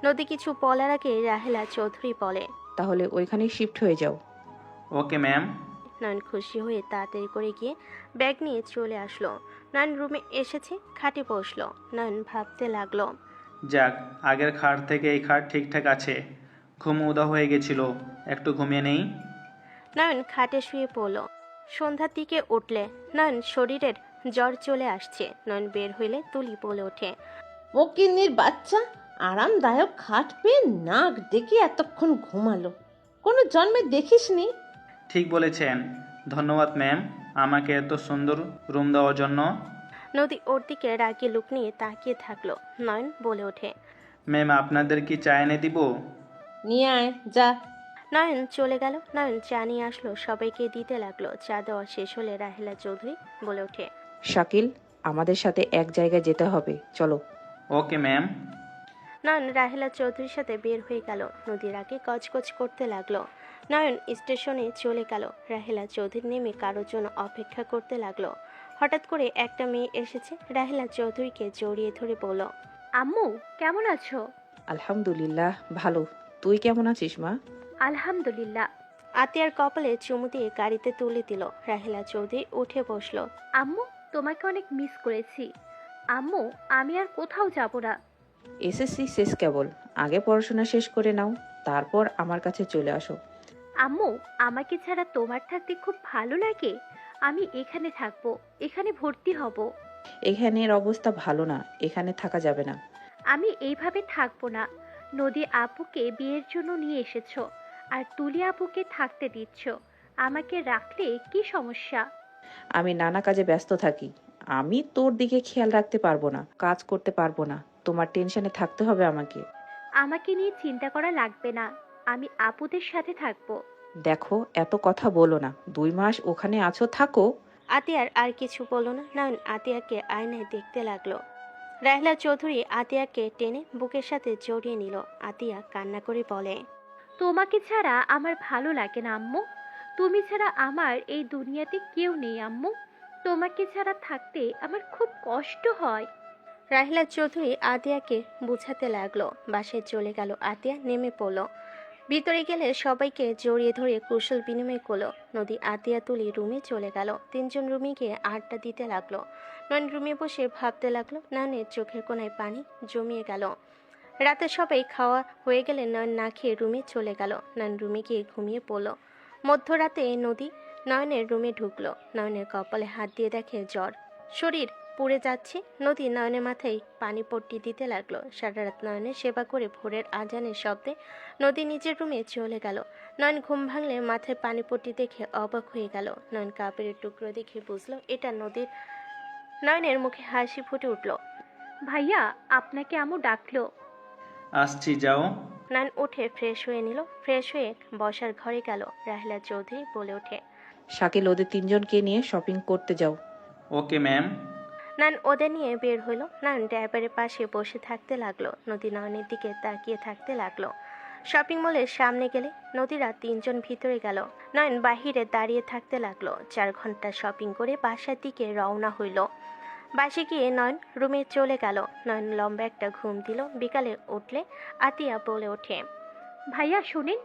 নদী কিছু বলার আগে রাহেলা চৌধুরী বলে, তাহলে ওইখানে শিফট হয়ে যাও। Okay ma'am. নয়ন খুশি হয়ে তাড়াতাড়ি করে গিয়ে ব্যাগ নিয়ে চলে আসলো। নয়ন রুমে এসেছে, খাটে বসলো। নয়ন ভাবতে লাগলো, যাক, আগের খাট থেকে এই খাট ঠিকঠাক আছে। ঘুম উদা হয়ে গেছিল, একটু ঘুমিয়ে নেই। নয়ন খাটে শুয়ে পড়ল। সন্ধ্যার দিকে উঠলে নয়ন শরীরের জ্বর চলে আসছে। নয়ন বের হইলে তুলি বলে ওঠে, ফকিন্নির বাচ্চা আরামদায়ক খাট পেয়ে নাক ডেকে এতক্ষণ ঘুমালো। কোনো জন্মে দেখিসনি? ঠিক বলেছেন। ধন্যবাদ ম্যাম, আমাকে এত সুন্দর রুম দেওয়ার জন্য। নদী ওর দিকে রাগি লুক নিয়ে তাকিয়ে থাকলো। নয়ন বলে ওঠে, ম্যাম আপনাদের কি চা এনে দিব? নিয়ে আয় যা। নয়ন চলে গেল। নয়ন চা নিয়ে আসলো, সবাইকে দিতে লাগলো। চা দেওয়া শেষ হলে রাহেলা চৌধুরী বলে ওঠে, শাকিল, আমাদের সাথে এক জায়গায় যেতে হবে, চলো। Okay ma'am. নয়ন রাহেলা চৌধুরীর সাথে বের হয়ে গেল। নদীর আগে কচকচ করতে লাগলো। নয়ন স্টেশনে চলে গেল। রাহেলা চৌধুরী নেমে কারোর জন্য অপেক্ষা করতে লাগলো। হঠাৎ করে একটা মেয়ে এসেছে। রাহেলা চৌধুরীকে জড়িয়ে ধরে বলল, আম্মু কেমন আছো? আলহামদুলিল্লাহ ভালো। তুই কেমন আছিস মা? আলহামদুলিল্লাহ। আতিয়ার কপালে চুমু দিয়ে গাড়িতে তুলে দিল। রাহেলা চৌধুরী উঠে বসলো। আম্মু তোমাকে অনেক মিস করেছি। আম্মু আমি আর কোথাও যাব না। এসএসসি শেষ কেবল, আগে পড়াশোনা শেষ করে নাও, তারপর আমার কাছে চলে আসো। আম্মু আমাকে ছাড়া তোমার থাকতে খুব ভালো লাগে। আমি এখানে থাকবো, এখানে ভর্তি হব। এখানের অবস্থা ভালো না, এখানে থাকা যাবে না। আমি এইভাবে থাকবো না। নদী আপুকে বিয়ের জন্য নিয়ে এসেছো, আর তুলি আপুকে থাকতে দিচ্ছ। আমাকে রাখলে কি সমস্যা? আমি নানা কাজে ব্যস্ত থাকি, আমি তোর দিকে খেয়াল রাখতে পারবো না, কাজ করতে পারবো না। তোমার টেনশনে থাকতে হবে আমাকে। আমাকে নিয়ে চিন্তা করা লাগবে না, আমি আপুদের সাথে থাকবো। দেখো, এত কথা বলো না, 2 মাস ওখানে আছো, থাকো। আতিয়ার আর কিছু বলল না। নয়ন আতিয়াকে আয়নায় দেখতে লাগলো। রাহেলা চৌধুরী আতিয়াকে টেনে বুকের সাথে জড়িয়ে নিল। আতিয়া কান্না করে বলে, তোমাকে ছাড়া আমার ভালো লাগে না আম্মু। তুমি ছাড়া আমার এই দুনিয়াতে কেউ নেই আম্মু। তোমাকে ছাড়া থাকতে আমার খুব কষ্ট হয়। রাহিলা চৌধুরী আতিয়াকে বুঝাতে লাগলো। বাসায় চলে গেল আতিয়া, নেমে পড়লো। ভিতরে গেলে সবাইকে জড়িয়ে ধরে কুশল বিনিময় করলো। নদী আতিয়া তুলি রুমে চলে গেল। তিনজন রুমে গিয়ে আড্ডা দিতে লাগলো। নয়ন রুমে বসে ভাবতে লাগলো। নয়নের চোখের কোণায় পানি জমিয়ে গেল। রাতে সবাই খাওয়া হয়ে গেলে নয়ন না খেয়ে রুমে চলে গেল। নয়ন রুমে গিয়ে ঘুমিয়ে পড়ল। মধ্যরাতে নদী নয়নের রুমে ঢুকলো। নয়নের কপালে হাত দিয়ে দেখে জ্বর, শরীর পুড়ে যাচ্ছে। নদী নয়নের মাথায় পানি পট্টি দিতে লাগলো। সারা রাত নয়নের সেবা করে ভোরের আজানের শব্দে নদী নিজের রুমে চলে গেল। নয়ন ঘুম ভাঙলে মাথায় পানি পট্টি দেখে অবাক হয়ে গেল। নয়ন কাপড়ের টুকরো দেখে বুঝলো এটা নদীর। নয়নের মুখে হাসি ফুটে উঠল। ভাইয়া, আপনাকে আম্মু ডাকলো। আসছি, যাও। নয়ন উঠে ফ্রেশ হয়ে নিল। ফ্রেশ হয়ে বসার ঘরে গেল। রাহিলা চৌধুরী বলে ওঠে, শাকিল ওদের তিনজনকে নিয়ে শপিং করতে যাও। Okay ma'am. নয়ন ওদের নিয়ে বের হলো। নয়ন ড্রাইভারের পাশে বসে থাকতে লাগলো। নদী নয়নের দিকে তাকিয়ে থাকতে লাগলো। শপিং মলের সামনে গেলে নদীরা তিনজন ভিতরে গেল। নয়ন বাহিরে দাঁড়িয়ে থাকতে লাগলো। 4 ঘন্টা শপিং করে বাসার দিকে রওনা হইল। বাসে গিয়ে নয়ন রুমে চলে গেল। নয়ন লম্বা একটা ঘুম দিল। বিকালে উঠলে আতিয়া বলে ওঠে, ভাইয়া শুনেন,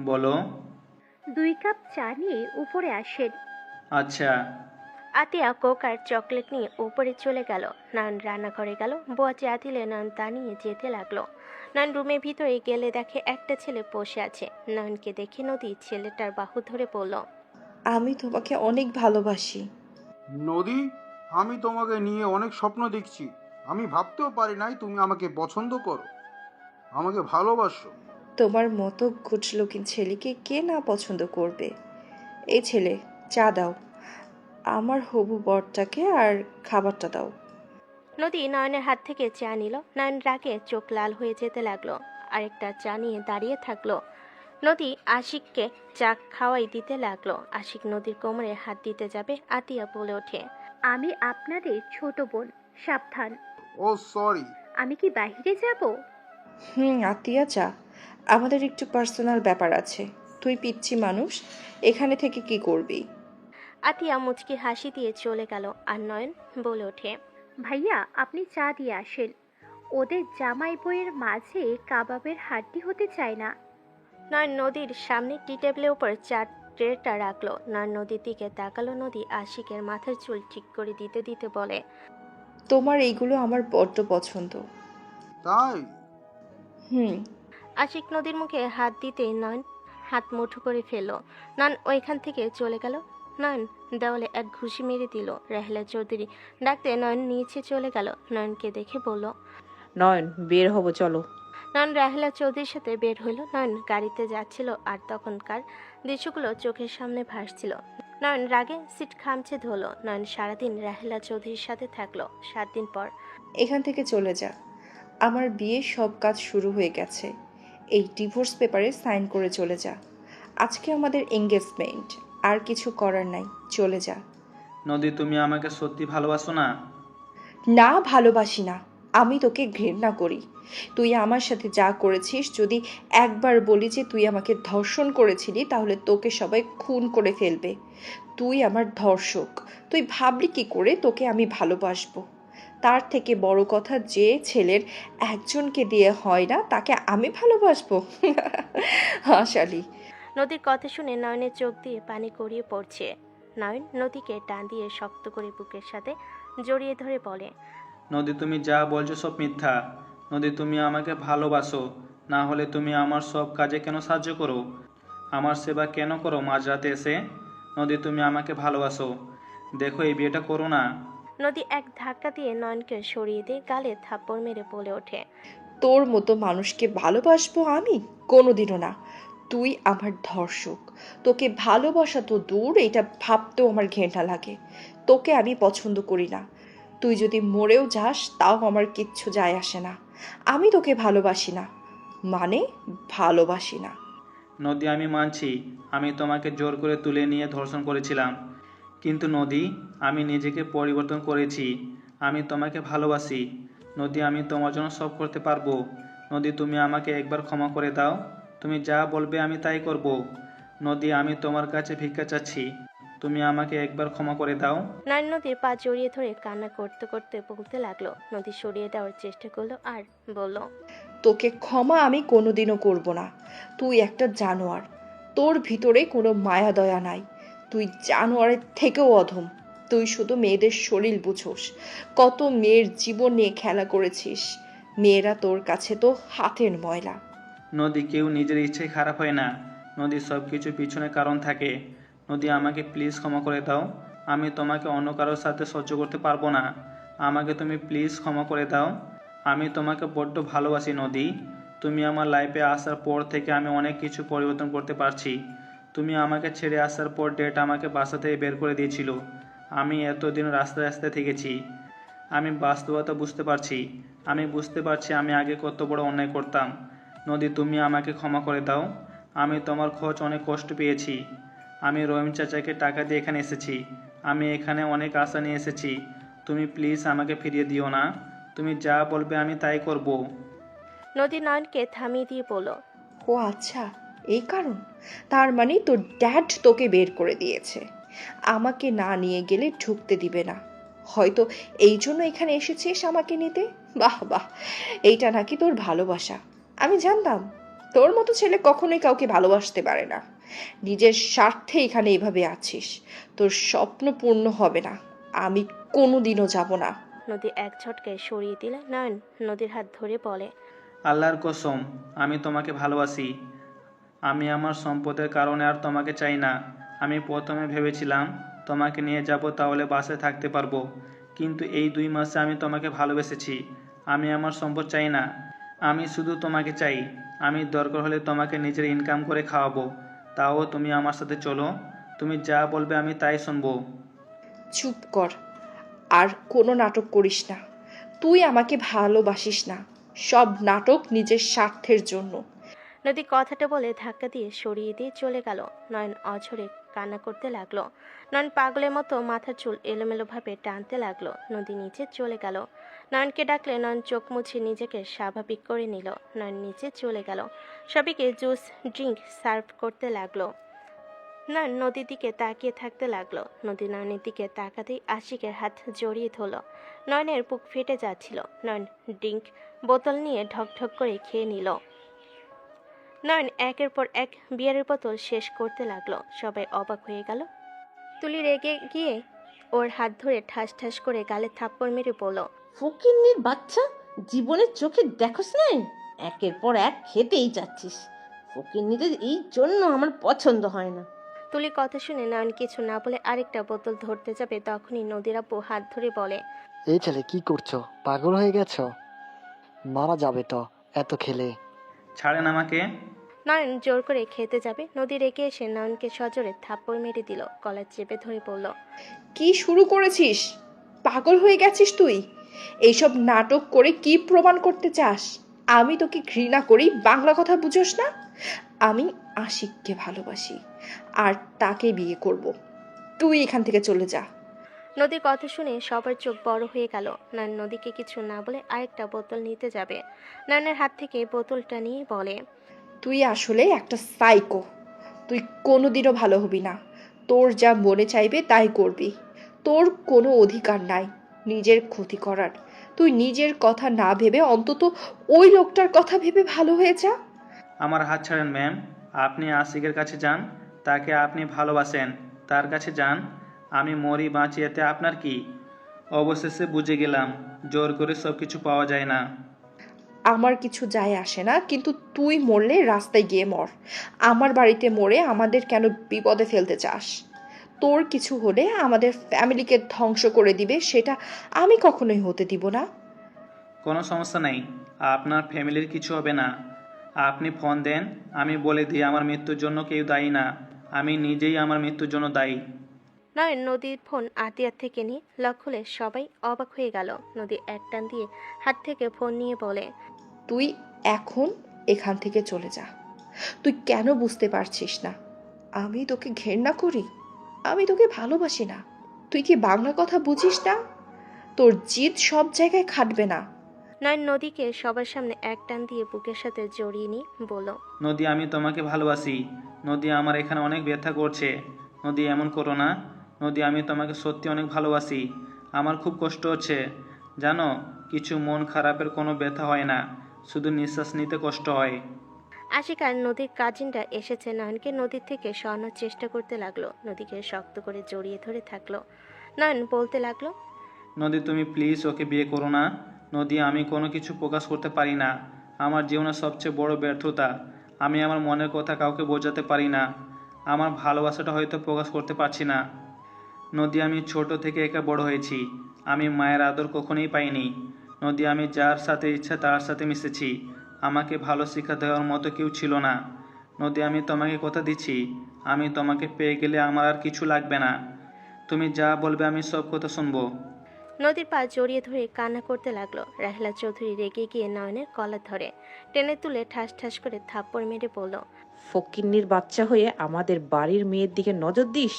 বলো। 2 কাপ চা নিয়ে উপরে আসেন। আচ্ছা। আতিয়া কোক আর চকলেট নিয়ে উপরে চলে গেল। নয়ন রান্নাঘরে গেল। বুয়া চা দিলে নয়ন তা নিয়ে যেতে লাগলো। নয়ন রুমের ভিতরে গেলে দেখে একটা ছেলে বসে আছে। নয়নকে দেখে নদী ছেলেটার বাহু ধরে বলল, আমি তোমাকে অনেক ভালোবাসি। নদী, আমি তোমাকে নিয়ে অনেক স্বপ্ন দেখছি। আমি ভাবতেও পারি নাই তুমি আমাকে পছন্দ করো, আমাকে ভালোবাসো। তোমার মতো গুডলুকিং ছেলেকে কে না পছন্দ করবে। এই ছেলে, চা দাও। আমার হবু বরটাকে আর খাবারটা দাও। নদী নয়নের হাত থেকে চা নিল। নয়ন রাগে চোখ লাল হয়ে যেতে লাগলো। আরেকটা চা নিয়ে দাঁড়িয়ে থাকলো। নদী আশিককে চা খাওয়াই দিতে লাগলো। আশিক নদীর কোমরে হাত দিতে যাবে। আতিয়া বলে ওঠে, আমি আপনাদের ছোট বোন, সাবধান। ও সরি। আমি কি বাইরে যাব? আতিয়া চা। আমাদের একটু পার্সোনাল ব্যাপার আছে। তুই পিচ্ছি মানুষ, এখানে থেকে কি করবি? আতিয়া মুচকি হাসি দিয়ে চলে গেল। আর নয়ন বলে ওঠে, ভাইয়া, আপনি চা দিয়ে আসেন। ওদের জামাই বইয়ের মাঝে কাবাবের হাড্ডি হতে চায় না। নয়ন নদীর সামনে টি টেবিলের উপর চার ট্রেটা রাখলো। নয়ন নদীর দিকে তাকালো। নদী আশিকের মাথার চুল ঠিক করে দিতে দিতে বলে, তোমার এইগুলো আমার বড্ড পছন্দ। তাই? আশিক নদীর মুখে হাত দিতে নয়ন হাত মুঠো করে ফেললো। নয়ন ওইখান থেকে চলে গেল। নয়ন দেওয়ালে এক ঘুষি মেরে দিল। রাহিলা চৌধুরী ডাকতে নয়ন নিচে চলে গেল। নয়নকে দেখে বলল, নয়ন, বের হবো, চলো। নয়ন রাহিলা চৌধুরীর সাথে বের হইল। নয়ন গাড়িতে যাচ্ছিল আর তখনকার দৃশ্যগুলো চোখের সামনে ভাসছিল। নয়ন রাগে সিট খামচে ধরলো। নয়ন সারাদিন রাহিলা চৌধুরীর সাথে থাকলো। 7 দিন পর, এখান থেকে চলে যা। আমার বিয়ের সব কাজ শুরু হয়ে গেছে। এই ডিভোর্স পেপারে সাইন করে চলে যা। আজকে আমাদের এঙ্গেজমেন্ট, আর কিছু করার নাই, চলে যা। নদী, তুমি আমাকে সত্যি ভালোবাসো না? না, ভালোবাসি না। আমি তোকে ঘৃণা করি। তুই আমার সাথে যা করেছিস, যদি একবার বলি যে তুই আমাকে ধর্ষণ করেছিলি, তাহলে তোকে সবাই খুন করে ফেলবে। তুই আমার ধর্ষক। তুই ভাবলি কি করে তোকে আমি ভালোবাসবো? তার থেকে বড় কথা, যে ছেলের একজনকে দিয়ে হয় না, তাকে আমি ভালোবাসবো? হাসালি। নদীর কথা শুনে নয়নের চোখ দিয়ে পানি গড়িয়ে পড়ছে। নয়ন নদীকে টান দিয়ে শক্ত করে বুকের সাথে জড়িয়ে ধরে বলে, নদী, তুমি যা বলছো সব মিথ্যা। নদী, তুমি আমাকে ভালোবাসো, না হলে তুমি আমার সব কাজে কেন সাহায্য করো? আমার সেবা কেন করো মাঝরাতে এসে? নদী, তুমি আমাকে ভালোবাসো। দেখো, এই বিয়েটা করো না। নদী এক ধাক্কা দিয়ে নয়নকে সরিয়ে দিয়ে গালে থাপ্পড় মেরে বলে ওঠে, তোর মতো মানুষকে ভালোবাসবো আমি? কোনোদিনও না। তুই আমার ধর্ষক। তোকে ভালোবাসা তো দূর, এটা ভাবতেও আমার ঘেন্না লাগে। তোকে আমি পছন্দ করি না। তুই যদি মরেও যাস, তাও আমার কিচ্ছু যায় আসে না। আমি তোকে ভালোবাসি না, মানে ভালোবাসি না। নদী, আমি মানছি আমি তোমাকে জোর করে তুলে নিয়ে ধর্ষণ করেছিলাম, কিন্তু নদী, আমি নিজেকে পরিবর্তন করেছি। আমি তোমাকে ভালোবাসি। নদী, আমি তোমার জন্য সব করতে পারবো। নদী, তুমি আমাকে একবার ক্ষমা করে দাও। তুমি যা বলবে আমি তাই করব। নদী, আমি তোমার কাছে ভিক্ষা চাচ্ছি, তুমি আমাকে একবার ক্ষমা করে দাও। নয়ন নদীর পা জড়িয়ে ধরে কান্না করতে করতে বলতে লাগলো। নদী সরিয়ে দেওয়ার চেষ্টা করলো আর বলল, তোকে ক্ষমা আমি কোনোদিনও করব না। তুই একটা জানোয়ার, তোর ভিতরে কোনো মায়া দয়া নাই। তুই জানোয়ারের থেকেও অধম। তুই শুধু মেয়েদের শরীর বুঝোস, কত মেয়ের জীবন নিয়ে খেলা করেছিস। মেয়েরা তোর কাছে তো হাতের ময়লা। নদী, কেউ নিজের ইচ্ছায় খারাপ হয় না। নদী, সব কিছু পিছনে কারণ থাকে। নদী, আমাকে প্লিজ ক্ষমা করে দাও। আমি তোমাকে অন্য কারোর সাথে সহ্য করতে পারবো না। আমাকে তুমি প্লিজ ক্ষমা করে দাও। আমি তোমাকে বড্ড ভালোবাসি নদী। তুমি আমার লাইফে আসার পর থেকে আমি অনেক কিছু পরিবর্তন করতে পারছি। তুমি আমাকে ছেড়ে আসার পর ডেট আমাকে বাসা থেকে বের করে দিয়েছিল। আমি এতদিন রাস্তায় রাস্তায় থেকেছি। আমি বাস্তবতা বুঝতে পারছি। আমি বুঝতে পারছি আমি আগে কত বড় অন্যায় করতাম। নদী, তুমি আমাকে ক্ষমা করে দাও। আমি তোমার খোঁজ অনেক কষ্ট পেয়েছি। আমি রহিম চাচাকে টাকা দিয়ে এখানে এসেছি। আমি এখানে অনেক আশা নিয়ে এসেছি। তুমি প্লিজ আমাকে ফিরিয়ে দিও না। তুমি যা বলবে আমি তাই করব। নদী নয়নকে থামিয়ে দিয়ে বলল, ও আচ্ছা, এই কারণ। তার মানে তোর ড্যাড তোকে বের করে দিয়েছে, আমাকে না নিয়ে গেলে ঢুকতে দিবে না। হয়তো এই জন্য এখানে এসেছিস আমাকে নিতে। বাহ বাহ, এইটা নাকি তোর ভালোবাসা। আমি জানতাম তোর মতো ছেলে কখনোই কাউকে ভালোবাসতে পারে না। নিজের স্বার্থে এখানে এভাবে আছিস। তোর স্বপ্ন পূর্ণ হবে না। আমি কোনোদিনও যাব না। নদী এক ঝটকায় সরিয়ে দিলে নয়ন নদীর হাত ধরে বলে, আল্লাহর কসম, আমি তোমাকে ভালোবাসি। আমি আমার সম্পদের কারণে আর তোমাকে চাই না। আমি প্রথমে ভেবেছিলাম তোমাকে নিয়ে যাব, তাহলে বাসে থাকতে পারবো। কিন্তু এই 2 মাসে আমি তোমাকে ভালোবেসেছি। আমি আমার সম্পদ চাই না। আমি শুধু তোমাকে চাই। আমি দরকার হলে তোমাকে নিজের ইনকাম করে খাওয়াবো। তাও তুমি আমার সাথে চলো। তুমি যা বলবে আমি তাই শুনবো। চুপ কর, আর কোনো নাটক করিস না। তুই আমাকে ভালোবাসিস না, সব নাটক নিজের স্বার্থের জন্য। নদী কথাটা বলে ধাক্কা দিয়ে সরিয়ে দিয়ে চলে গেল। নয়ন অঝরে কান্না করতে লাগলো। নয়ন পাগলের মতো মাথার চুল এলোমেলোভাবে টানতে লাগলো। নদী নিচে চলে গেল। নয়নকে ডাকলে নয়ন চোখ মুছে নিজেকে স্বাভাবিক করে নিল। নয়ন নিচে চলে গেল। সবাইকে জুস ড্রিঙ্ক সার্ভ করতে লাগলো। নয়ন নদীর দিকে তাকিয়ে থাকতে লাগলো। নদী নয়নের দিকে তাকাতেই আশিকের হাত জড়িয়ে ধরল। নয়নের বুক ফেটে যাচ্ছিল। নয়ন ড্রিঙ্ক বোতল নিয়ে ঢকঢক করে খেয়ে নিল। নয়ন একের পর এক বিয়ারের বোতল শেষ করতে লাগলো। সবাই অবাক হয়ে গেল। তুলি রেগে গিয়ে ওর হাত ধরে ঠাস ঠাস করে গালে থাপ্পড় মেরে বলল, ফকিন্নির বাচ্চা, জীবনের চোখে দেখোস নাই, একের পর এক খেতেই যাচ্ছিস। ফকিন্নিদের এই জন্য আমার পছন্দ হয় না। তুলি কথা শুনে নয়ন কিছু না বলে আরেকটা বোতল ধরতে যাবে, তখনই নদীর আপু হাত ধরে বলে, এই ছেলে কি করছো? পাগল হয়ে গেছো? মারা যাবে তো এত খেলে। ছাড়েন আমাকে। নয়ন জোর করে খেতে যাবে, নদী রেগে এসে নয়নকে সজোরে থাপ্পড় মেরে দিল। গলা চেপে ধরে বলল, কি শুরু করেছিস? পাগল হয়ে গেছিস তুই? এইসব নাটক করে কি প্রমাণ করতে চাস? আমি তোকে ঘৃণা করি, বাংলা কথা বুঝোস না? আমি আশিককে ভালোবাসি, আর তাকে বিয়ে করব। তুই এখান থেকে চলে যা। নদীর কথা শুনে সবার চোখ বড় হয়ে গেল। নয়ন নদীকে কিছু না বলে আরেকটা বোতল নিতে যাবে। নয়নের হাত থেকে বোতলটা নিয়ে বলে, তুই আসলে একটা সাইকো। তুই কোনোদিনও ভালো হবি না। তোর যা মনে চাইবে তাই করবি। তোর কোনো অধিকার নাই নিজের ক্ষতি করার। তুই নিজের কথা না ভেবে অন্তত ওই লোকটার কথা ভেবে ভালো হয়ে যা। আমার হাত ছাড়েন ম্যাম। আপনি আশিকের কাছে যান। তাকে আপনি ভালোবাসেন, তার কাছে যান। আমি মরি বাঁচি এতে আপনার কি? অবশেষে বুঝে গেলাম, জোর করে সব কিছু পাওয়া যায় না। আমার কিছু যায় আসে না, কিন্তু তুই মরলে রাস্তায় গিয়ে মর। আমার বাড়িতে মরে আমাদের কেন বিপদে ফেলতে চাস? তোর কিছু হলে আমাদের ফ্যামিলিকে ধ্বংস করে দিবে, সেটা আমি কখনোই হতে দিব না। কোনো সমস্যা নেই, আপনার ফ্যামিলির কিছু হবে না। আপনি ফোন দেন, আমি বলে দিই আমার মৃত্যুর জন্য কেউ দায়ী না। আমি নিজেই আমার মৃত্যুর জন্য দায়ী। নয়ন নদীর ফোন আতিয়ার থেকে নিয়ে লক খুলে সবাই অবাক হয়ে গেল। নদী এক টান দিয়ে হাত থেকে ফোন নিয়ে বলে, তুই এখন এখান থেকে চলে যা। তুই কেন বুঝতে পারছিস না? আমি তোকে ঘেন্না করি, আমি তোকে ভালোবাসি না। তুই কি বাংলা কথা বুঝিস না? তোর জিদ সব জায়গায় খাটবে না। নয়ন নদীকে সবার সামনে এক টান দিয়ে বুকের সাথে জড়িয়ে নিয়ে বলল, নদী, আমি তোমাকে ভালোবাসি। নদী আমার এখানে অনেক ব্যথা করছে। নদী এমন করো না। নদী আমি তোমাকে সত্যি অনেক ভালোবাসি। আমার খুব কষ্ট হচ্ছে। জানো, কিছু মন খারাপের কোনো ব্যথা হয় না, শুধু নিঃশ্বাস নিতে কষ্ট হয়। আশিক আর নদীর কাজিনরা এসেছে নয়নকে নদীর থেকে সরানোর চেষ্টা করতে লাগলো। নদীকে শক্ত করে জড়িয়ে ধরে থাকলো। নয়ন বলতে লাগলো, নদী তুমি প্লিজ ওকে বিয়ে করো না। নদী আমি কোনো কিছু প্রকাশ করতে পারি না। আমার জীবনের সবচেয়ে বড় ব্যর্থতা। আমি আমার মনের কথা কাউকে বোঝাতে পারি না। আমার ভালোবাসাটা হয়তো প্রকাশ করতে পারছি না। নদী আমি ছোট থেকে একা বড় হয়েছি। আমি মায়ের আদর কখনোই পাইনি। নদী আমি যার সাথে ইচ্ছা তার সাথে মিশেছি। আমাকে ভালো শিক্ষা দেওয়ার মতো কেউ ছিল না। নদী আমি তোমাকে কথা দিচ্ছি, আমি তোমাকে পেয়ে গেলে আমার আর কিছু লাগবে না। তুমি যা বলবে আমি সব কথা শুনবো। নদীর পা জড়িয়ে ধরে কান্না করতে লাগলো। রাহেলা চৌধুরী রেগে গিয়ে নয়নের কলার ধরে টেনে তুলে ঠাস ঠাস করে থাপ্পড় মেরে বলল, ফকিন্নির বাচ্চা হয়ে আমাদের বাড়ির মেয়ের দিকে নজর দিস?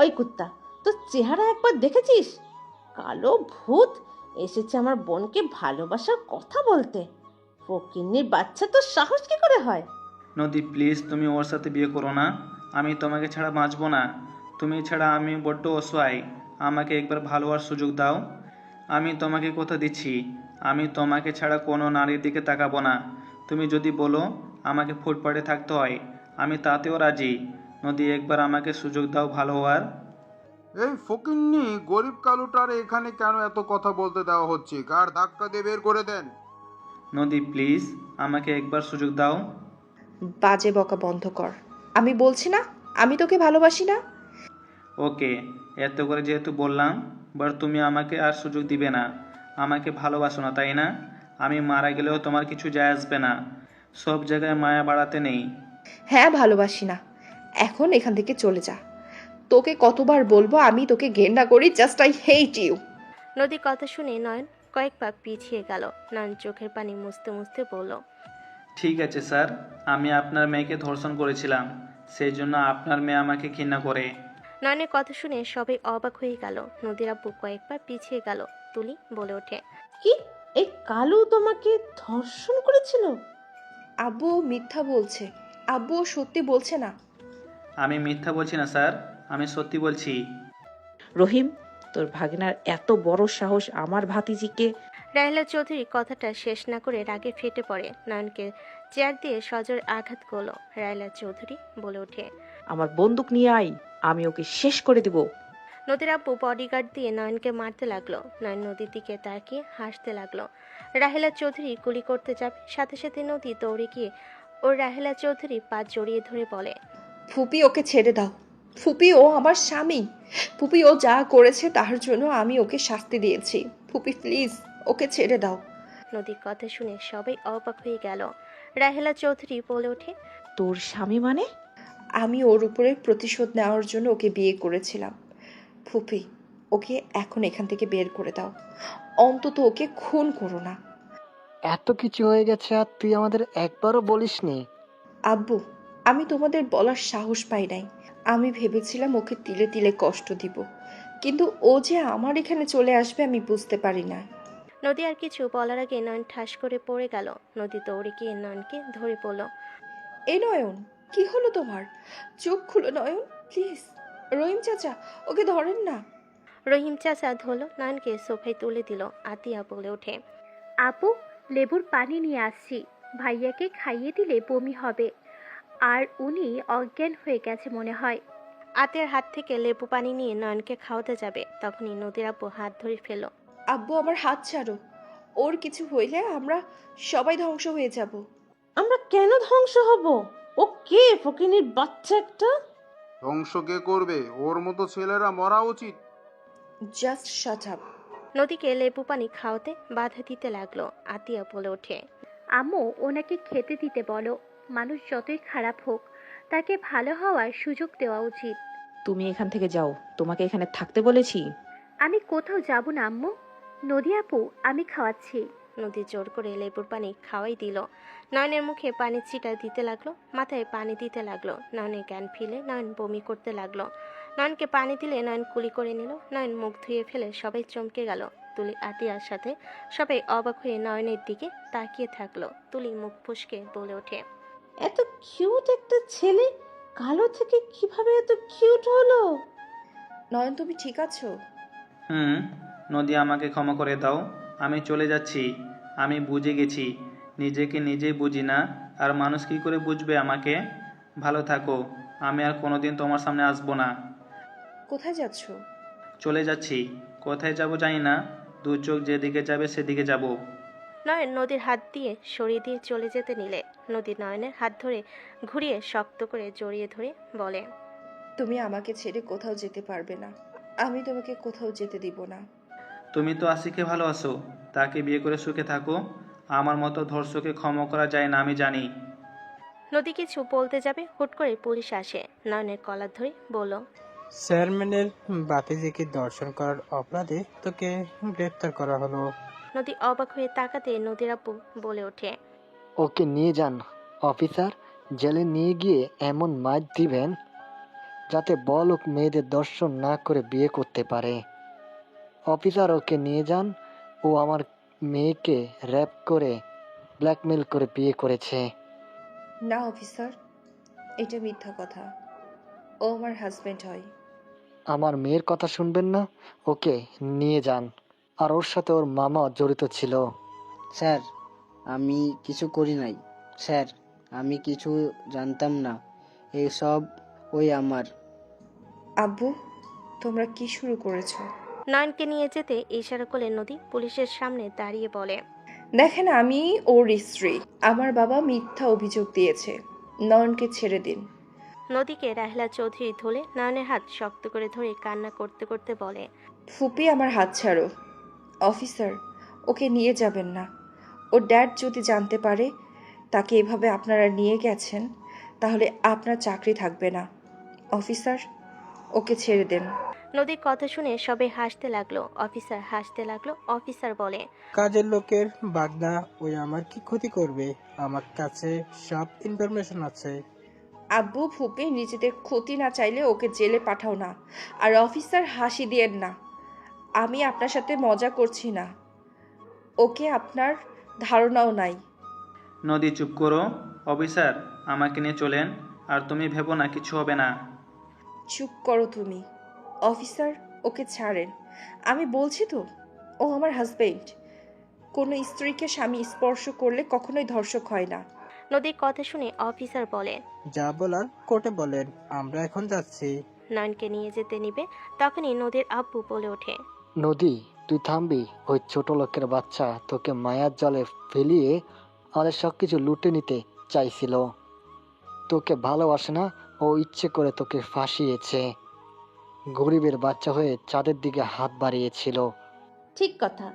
ওই কুত্তা, তোর চেহারা একবার দেখেছিস? কালো ভূত এসেছে আমার বোনকে ভালোবাসার কথা বলতে। ফকিন্নির বাচ্চা, তোর সাহস কি করে হয়? নদী প্লিজ তুমি ওর সাথে বিয়ে করো না। আমি তোমাকে ছাড়া বাঁচবো না। তুমি ছাড়া আমি বড্ড অসহায়। আমাকে একবার ভালোবাসার সুযোগ দাও। আমি তোমাকে কথা দিচ্ছি, আমি তোমাকে ছাড়া কোনো নারীর দিকে তাকাবো না। তুমি যদি বলো আমাকে ফুটপাতে থাকতে হয়, আমি তাতেও রাজি। নদী একবার আমাকে সুযোগ দাও ভালো হওয়ার। এই ফকিন্নি গরিব কালুটার এখানে কেন এত কথা বলতে দেওয়া হচ্ছে? কার ধাক্কা দিয়ে বের করে দেন। নদী প্লিজ আমাকে একবার সুযোগ দাও। বাজে বকা বন্ধ কর। আমি বলছি না আমি তোকে ভালোবাসি না। ওকে, এত করে যেহেতু বললাম, বাট তুমি আমাকে আর সুযোগ দিবে না। আমাকে ভালোবাসো না তাই না? আমি মারা গেলেও তোমার কিছু যায় আসবে না। সব জায়গায় মায়া বাড়াতে নেই। হ্যাঁ, ভালোবাসি না। এখন এখান থেকে চলে যা। তোকে কতবার বলবো আমি তোকে ঘেন্না করি। Just I hate you. নদীর কথা শুনে নয়ন কয়েক পা পিছিয়ে গেল। নয়ন চোখের পানি মুছতে মুছতে বলল, ঠিক আছে স্যার, আমি আপনার মেয়েকে ধর্ষণ করেছিলাম, সেই জন্য আপনার মেয়ে আমাকে ঘৃণা করে। নয়নের কথা শুনে সবাই অবাক হয়ে গেল। নদীর আব্বু কয়েক পা পিছিয়ে গেল। তুলি বলে ওঠে, কি, এই কালু তোমাকে ধর্ষণ করেছিল? আব্বু মিথ্যা বলছে। আব্বু ও সত্যি বলছে না। আমি মিথ্যা বলছি না স্যার, আমি সত্যি বলছি। রহিম, তোর ভাগিনার এত বড় সাহস আমার ভাতিজিকে। রাহেলা চৌধুরী কথাটা শেষ না করে রাগে ফেটে পড়ে। নয়নকে চেয়ার দিয়ে সজোর আঘাত করলো। রাহেলা চৌধুরী বলে ওঠে, আমার বন্দুক নিয়ে আয়, আমি ওকে শেষ করে দেব। নদীর আব্বু বডিগার্ড দিয়ে নয়নকে মারতে লাগলো। নয়ন নদীর দিকে তাকিয়ে হাসতে লাগলো। রাহেলা চৌধুরী গুলি করতে যাবে, সাথে সাথে নদী দৌড়ে গিয়ে ওর রাহেলা চৌধুরী পা জড়িয়ে ধরে বলে, ফুপি ওকে ছেড়ে দাও। ফুপি ও আমার স্বামী। ফুপি ও যা করেছে তার জন্য আমি ওকে শাস্তি দিয়েছি। ফুপি প্লিজ ওকে ছেড়ে দাও। নদীর কথা শুনে সবাই অবাক হয়ে গেল। রাহেলা চৌধুরী বলে ওঠে, তোর স্বামী মানে? আমি ওর উপরে প্রতিশোধ নেওয়ার জন্য ওকে বিয়ে করেছিলাম। ফুপি ওকে এখন এখান থেকে বের করে দাও। অন্তত ওকে খুন করো না। এত কিছু হয়ে গেছে আর তুই আমাদের একবারও বলিসনি। আব্বু, আমি তোমাদের বলার সাহস পাই নাই। আমি ভেবেছিলাম ওকে তিলে তিলে কষ্ট দিব, কিন্তু ও যে আমার এখানে চলে আসবে আমি বুঝতে পারি না। নদী আর কিছু বলার আগে নয়ন ঠাস করে পড়ে গেল। নদী দৌড়ে গিয়ে নয়নকে ধরে পড়ল। এ নয়ন, কি হলো তোমার? চোখ খুলো নয়ন প্লিজ। রহিম চাচা ওকে ধরেন না। রহিম চাচা ধরল নয়নকে সোফায় তুলে দিল। আতিয়া বলে ওঠে, আপু, লেবুর পানি নিয়ে আসছি। ভাইয়াকে খাইয়ে দিলে বমি হবে, আর উনি অজ্ঞান হয়ে গেছে মনে হয়। আতিয়ার হাত থেকে লেবু পানি নিয়ে নয়নকে খাওয়াতে যাবে, তখনই নদীর আব্বু হাত ধরে ফেলল। আব্বু আমার হাত ছাড়ো। ওর কিছু হইলে আমরা সবাই ধ্বংস হয়ে যাব। আমরা কেন ধ্বংস হব? ও কে ফকিন্নির বাচ্চা একটা? ধ্বংস কে করবে? ওর মতো ছেলেরা মরা উচিত। Just shut up. নদীকে লেবু পানি খাওয়াতে বাধা দিতে লাগলো। আতিয়া বলে ওঠে, আম্মু, ওনাকে খেতে দিতে বলো। মানুষ যতই খারাপ হোক, তাকে ভালো হওয়ার সুযোগ দেওয়া উচিত। তুমি এখান থেকে যাও, তোমাকে এখানে থাকতে বলেছি। আমি কোথাও যাব না আম্মু। নদী আপু, আমি খাওয়াচ্ছি। নদী জোর করে লেবুর পানি খাওয়াই দিল। নয়নের মুখে পানির ছিটা দিতে লাগলো, মাথায় পানি দিতে লাগলো। নয়নের জ্ঞান ফিরে নয়ন বমি করতে লাগলো। নয়নকে পানি দিলে নয়ন কুলি করে নিল। নয়ন মুখ ধুয়ে ফেলে সবাই চমকে গেল। তুলি আতিয়ার সাথে সবাই অবাক হয়ে নয়নের দিকে তাকিয়ে থাকলো। তুলি মুখ ফুসকে বলে ওঠে, এত কিউট একটা ছেলে কালো থেকে কিভাবে এত কিউট হলো? নয়ন, তুমি ঠিক আছো? হুম। নদী, আমাকে ক্ষমা করে দাও, আমি চলে যাচ্ছি। আমি বুঝে গেছি নিজেকে নিজেই বুঝি না, আর মানুষ কী করে বুঝবে আমাকে। ভালো থাকো, আমি আর কোনোদিন তোমার সামনে আসবো না। কোথায় যাচ্ছ? চলে যাচ্ছি, কোথায় যাব জানি না, দু চোখ যেদিকে যাবে সেদিকে যাব। নয়ন নদীর হাত দিয়ে সরিয়ে দিয়ে চলে যেতে নিলে নদী নয়নের হাত ধরে ঘুরিয়ে শক্ত করে জড়িয়ে ধরে বলে, তুমি আমাকে ছেড়ে কোথাও যেতে পারবে না। আমি তোমাকে কোথাও যেতে দিব না। তুমি তো আশিকে ভালোবাসো, তাকে বিয়ে করে সুখে থাকো। আমার মতো ধর্ষকে ক্ষমা করা যায় না, আমি জানি। নদী কিছু বলতে যাবে, হুট করে পুলিশ আসে। নয়নের কলার ধরে বলল, চেয়ারম্যানের বাতিজিকে দর্শন করার অপরাধে তোকে গ্রেফতার করা হলো। নদী অবাক হয়ে তাকাতে নদীর আব্বু বলে ওঠে, ওকে নিয়ে যান অফিসার, জেলে নিয়ে গিয়ে এমন মার দিবেন যাতে বলক মেয়েদের দর্শন না করে বিয়ে করতে পারে। অফিসার, ওকে নিয়ে যান। ও আমার মেয়েকে র্যাপ করে ব্ল্যাকমেল করে বিয়ে করেছে। না অফিসার, এটা মিথ্যা কথা। ও আমার হাজবেন্ড হয়। আমার মেয়ের কথা শুনবেন না? ওকে নিয়ে যান। আর ওর সাথে ওর মামা জড়িত ছিল। স্যার, আমি কিছু করি নাই। স্যার, আমি কিছু জানতাম না। এইসব ওই আমার। আব্বু, তোমরা কি শুরু করেছো? নয়নকে নিয়ে যেতে ইশারা করলে নদী পুলিশের সামনে দাঁড়িয়ে বলে, দেখেন, আমি ওর স্ত্রী। আমার বাবা মিথ্যা অভিযোগ দিয়েছে। নয়নকে ছেড়ে দিন। নদীকে রাহেলা চৌধুরী ধরে নয়নের হাত শক্ত করে ধরে কান্না করতে করতে বলে, ফুপি, আমার হাত ছাড়ো। অফিসার, ওকে নিয়ে যাবেন না। ওর ড্যাড যদি জানতে পারে তাকে এভাবে আপনারা নিয়ে গেছেন, তাহলে আপনার চাকরি থাকবে না। অফিসার, ওকে ছেড়ে দেন। নদীর কথা শুনে সবাই হাসতে লাগলো। অফিসার হাসতে লাগলো। অফিসার বলে, কাজের লোকের বাগদা ওই আমার কি ক্ষতি করবে? আমার কাছে সব ইনফরমেশন আছে। আব্বু, ফুপি, নিজেদের ক্ষতি না চাইলে ওকে জেলে পাঠাও না। আর অফিসার, হাসি দিয়েন না। আমি আপনার সাথে মজা করছি না। ওকে আপনার ধারণাও নাই। নদী, চুপ করো। অফিসার, আমাকে নিয়ে চলেন। আর তুমি ভেবো না, কিছু হবে না। চুপ করো তুমি। অফিসার, ওকে ছাড়েন। আমি বলছি তো, ও আমার হাজবেন্ড। কোনো স্ত্রীকে স্বামী স্পর্শ করলে কখনোই ধর্ষক হয় না। নদীর কথা শুনে অফিসার বলে, যা বলার কোর্টে বলেন, আমরা এখন যাচ্ছি। নয়নকে নিয়ে যেতে নিবে তখনই নদীর আব্বু বলে ওঠে, নদী, তুই থামবি? ওই ছোট লোকের বাচ্চা তোকে মায়ার জলে ফেলিয়ে আমাদের সবকিছু লুটে নিতে চাইছিল। তোকে ভালোবাসে না, ও ইচ্ছে করে তোকে ফাঁসিয়েছে। গরিবের বাচ্চা হয়ে চাঁদের দিকে হাত বাড়িয়েছিল। ঠিক কথা,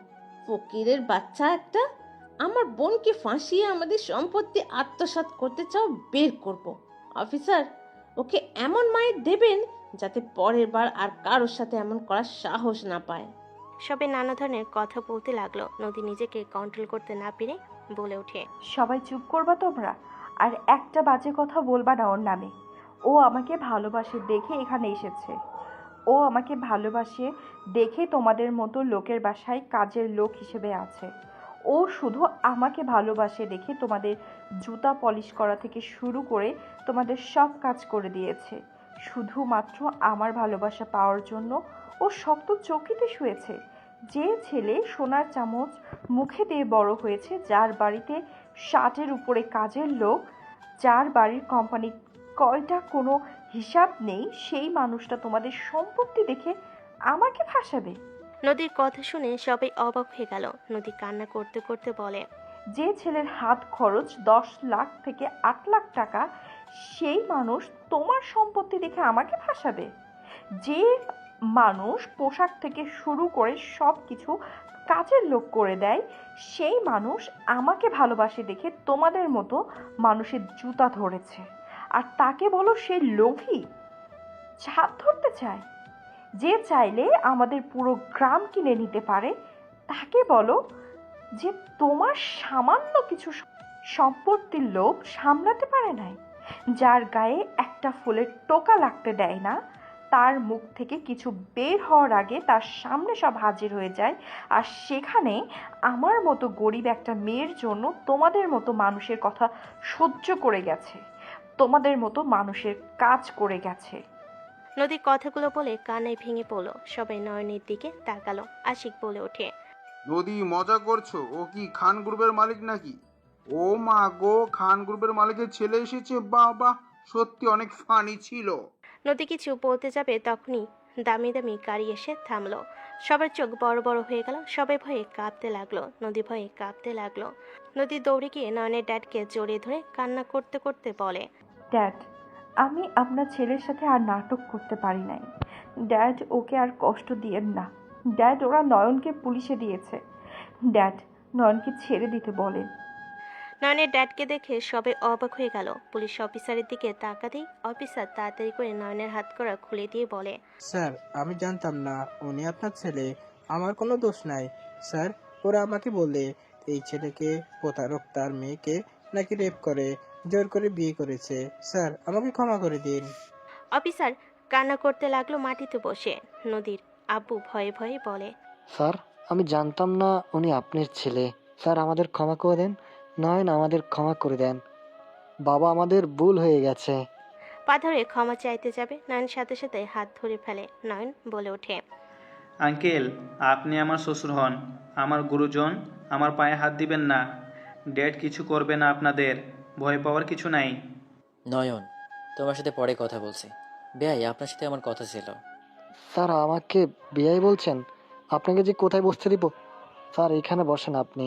ফকিরের বাচ্চা একটা। আমার বোনকে ফাঁসিয়ে আমাদের সম্পত্তি আত্মসাৎ করতে চাও, বের করব। অফিসার, ওকে এমন মায়ের দেবেন যাতে পরের বার আর কারোর সাথে এমন করার সাহস না পায়। সবে নানা ধরনের কথা বলতে লাগলো। নদী নিজেকে কন্ট্রোল করতে না পেরে বলে ওঠে, সবাই চুপ করবা তোমরা, আর একটা বাজে কথা বলবা না ওর নামে। ও আমাকে ভালোবাসে দেখে এখানে এসেছে। ও আমাকে ভালোবাসে দেখে তোমাদের মতো লোকের বাসায় কাজের লোক হিসেবে আছে। ও শুধু আমাকে ভালোবাসে দেখে তোমাদের জুতা পলিশ করা থেকে শুরু করে তোমাদের সব কাজ করে দিয়েছে। শুধুমাত্র আমার ভালোবাসা পাওয়ার জন্য ও শক্ত চৌকিতে শুয়েছে। যে ছেলে সোনার চামচ মুখে দিয়ে বড় হয়েছে, যার বাড়িতে ষাটের উপরে কাজের লোক, যার বাড়ির কোম্পানি কয়টা কোনো হিসাব নেই, সেই মানুষটা তোমাদের সম্পত্তি দেখে আমাকে ফাঁসাবে। নদীর কথা শুনে সবাই অবাক হয়ে গেল। নদী কান্না করতে করতে বলে, যে ছেলের হাত খরচ 10 লাখ থেকে 8 লাখ টাকা, সেই মানুষ তোমার সম্পত্তি দেখে আমাকে ফাঁসাবে। যে মানুষ পোশাক থেকে শুরু করে সব কিছু কাজের লোক করে দেয়, সেই মানুষ আমাকে ভালোবাসে দেখে তোমাদের মতো মানুষের জুতা ধরেছে। আর তাকে বলো সে লোভী, ছাপ ধরতে চায়। যে চাইলে আমাদের পুরো গ্রাম কিনে নিতে পারে, তাকে বলো যে তোমার সামান্য কিছু সম্পত্তির লোভ সামলাতে পারে নাই। যার গায়ে একটা ফুলের টোকা লাগতে দেয় না, তার মুখ থেকে কিছু বের হওয়ার আগে তার সামনে সব হাজির হয়ে যায়। আর সেখানে আমার মতো গরিব একটা মেয়ের জন্য তোমাদের মতো মানুষের কথা সহ্য করে গেছে। তোমাদের মতো মানুষের কাজ করে গেছে। নদী কথাগুলো বলে কান্নায় ভেঙে পড়ল। সবাই নয়নের দিকে তাকালো। আশিক বলে ওঠে, নদী মজা করছো? ও কি খান গ্রুপের মালিক নাকি? ও মা গো, খান গ্রুপের মালিকের ছেলে এসেছে, বাবা সত্যি অনেক ফানি ছিল। নদী কিছু বলতে যাবে তখনই দামি দামি গাড়ি এসে থামলো। সবার চোখ বড় বড় হয়ে গেল। সবাই ভয়ে কাঁপতে লাগলো। নদী ভয়ে কাঁপতে লাগলো। নদী দৌড়ে গিয়ে নয়নের ড্যাডকে জড়িয়ে ধরে কান্না করতে করতে বলে, ড্যাড, আমি আপনার ছেলের সাথে আর নাটক করতে পারি নাই। ড্যাড, ওকে আর কষ্ট দিয়েন না। ড্যাড, ওরা নয়নকে পুলিশে দিয়েছে। ড্যাড, নয়নকে ছেড়ে দিতে বলেন। নয়নের ড্যাডকে দেখে সবাই অবাক হয়ে গেল। পুলিশ অফিসারের দিকে তাকাতেই অফিসার তাড়াতাড়ি করে নয়নের হাত করা খুলে দিয়ে বলে, স্যার, আমি জানতাম না উনি আপনার ছেলে। আমার কোনো দোষ নাই স্যার। ওরা আমাকে বলে এই ছেলেকে প্রতারক তার মেয়েকে নাকি রেপ করে জোর করে বিয়ে করেছে। স্যার, আমাকে ক্ষমা করে দিন। অফিসার কান্না করতে লাগলো মাটিতে বসে। নদীর আব্বু ভয়ে ভয়ে বলে, স্যার, আমি জানতাম না উনি আপনার ছেলে। স্যার, আমাদের ক্ষমা করে দেন। নয়ন, আমাদের ক্ষমা করে দেন। বাবা, আমাদের ভুল হয়ে গেছে। পা ধরে ক্ষমা চাইতে যাবে, নয়ন সাথে সাথে হাত ধরে ফেলে। নয়ন বলে ওঠে, আঙ্কেল, আপনি আমার শ্বশুর হন, আমার গুরুজন, আমার পায়ে হাত দিবেন না। ড্যাড কিছু করবে না আপনাদের, ভয় পাওয়ার কিছু নাই। নয়ন, তোমার সাথে পরে কথা বলছি। বেয়াই, আপনার সাথে আমার কথা ছিল। স্যার, আমাকে বিয়াই বলছেন? আপনাকে যে কোথায় বসতে দিব? স্যার, এখানে বসেন আপনি।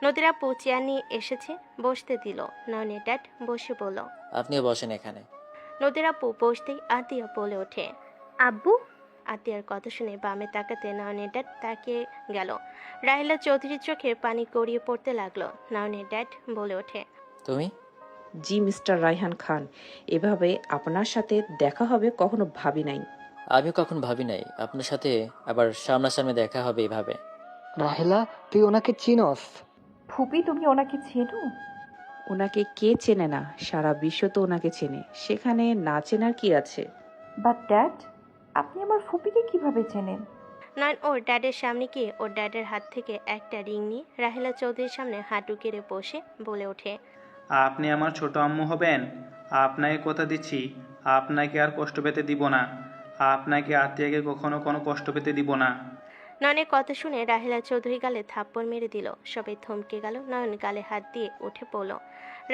নদীর আব্বু চেয়ার নিয়ে এসেছে, বসতে দিল। নয়নের ড্যাড বসে বলল। আপনিও বসেন এখানে। নদীর আব্বু বসতেই আতিয়া বলে ওঠে, আব্বু, আতিয়ার কথা শুনে বামে তাকাতে নয়নের ড্যাড তাকিয়ে গেল। রাহিলা চৌধুরীর চোখে পানি গড়িয়ে পড়তে লাগলো। নয়নের ড্যাড বলে ওঠে, তুমি? জি মিস্টার রায়হান খান, এভাবে আপনার সাথে দেখা হবে কখনো ভাবি নাই। আমিও কখন ভাবি নাই আপনার সাথে আবার সামনাসামনি দেখা হবে এভাবে। রাহেলা, তুই ওনাকে চিনস? ফুপি, তুমি ওনাকে চেনো? ওনাকে কে চেনে না? সারা বিশ্ব তো ওনাকে চেনে, সেখানে না চেনার কি আছে? বাট ড্যাড, আপনি আমার ফুপিকে কিভাবে চেনেন? নয়ন ওর ড্যাডের সামনে গিয়ে ওর ড্যাডের হাত থেকে একটা রিং নিয়ে রাহিলা চৌধুরীর সামনে হাঁটু কেড়ে বসে বলে ওঠে, আপনি আমার ছোট আম্মু হবেন। আপনাকে কথা দিচ্ছি, আপনাকে আর কষ্ট পেতে দিব না। আপনাকে আত্মীয়কে কখনো কোনো কষ্ট পেতে দিব না। নয়নের কথা শুনে রাহিলা চৌধুরী গালে থাপ্পড় মেরে দিল। সবাই থমকে গেল। নয়ন গালে হাত দিয়ে উঠে পড়ল।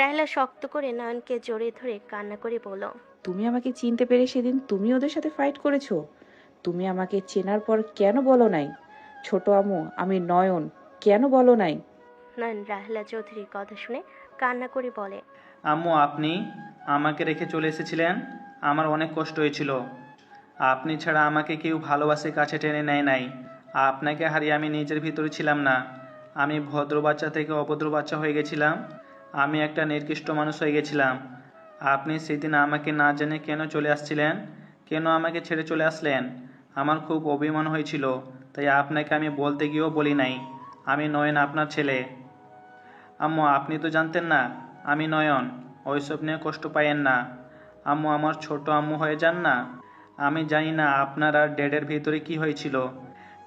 রাহিলা শক্ত করে নয়নকে জড়িয়ে ধরে কান্না করে বলল, তুমি আমাকে চিনতে পেরে সেদিন তুমি ওদের সাথে ফাইট করেছো। তুমি আমাকে চেনার পর কেন বলো নাই ছোট আম্মু আমি নয়ন? কেন বলো নাই? নয়ন রাহিলা চৌধুরীর কথা শুনে কান্না করে বলে, আম্মু, আপনি আমাকে রেখে চলে এসেছিলেন, আমার অনেক কষ্ট হয়েছিল। আপনি ছাড়া আমাকে কেউ ভালোবাসে কাছে টেনে নেয় নাই। আপনাকে হারিয়ে আমি নিজের ভিতরে ছিলাম না। আমি ভদ্র বাচ্চা থেকে অভদ্র বাচ্চা হয়ে গেছিলাম। আমি একটা নির্দিষ্ট মানুষ হয়ে গেছিলাম। আপনি সেদিন আমাকে না জেনে কেন চলে আসছিলেন? কেন আমাকে ছেড়ে চলে আসলেন? আমার খুব অভিমান হয়েছিল, তাই আপনাকে আমি বলতে গিয়েও বলি নাই আমি নয়ন আপনার ছেলে। আম্মু, আপনি তো জানতেন না আমি নয়ন। ওইসব নিয়ে কষ্ট পাইয়েন না আম্মু, আমার ছোট আম্মু হয়ে যান না। আমি জানি না আপনার আর ড্যাডের ভিতরে কি হয়েছিল।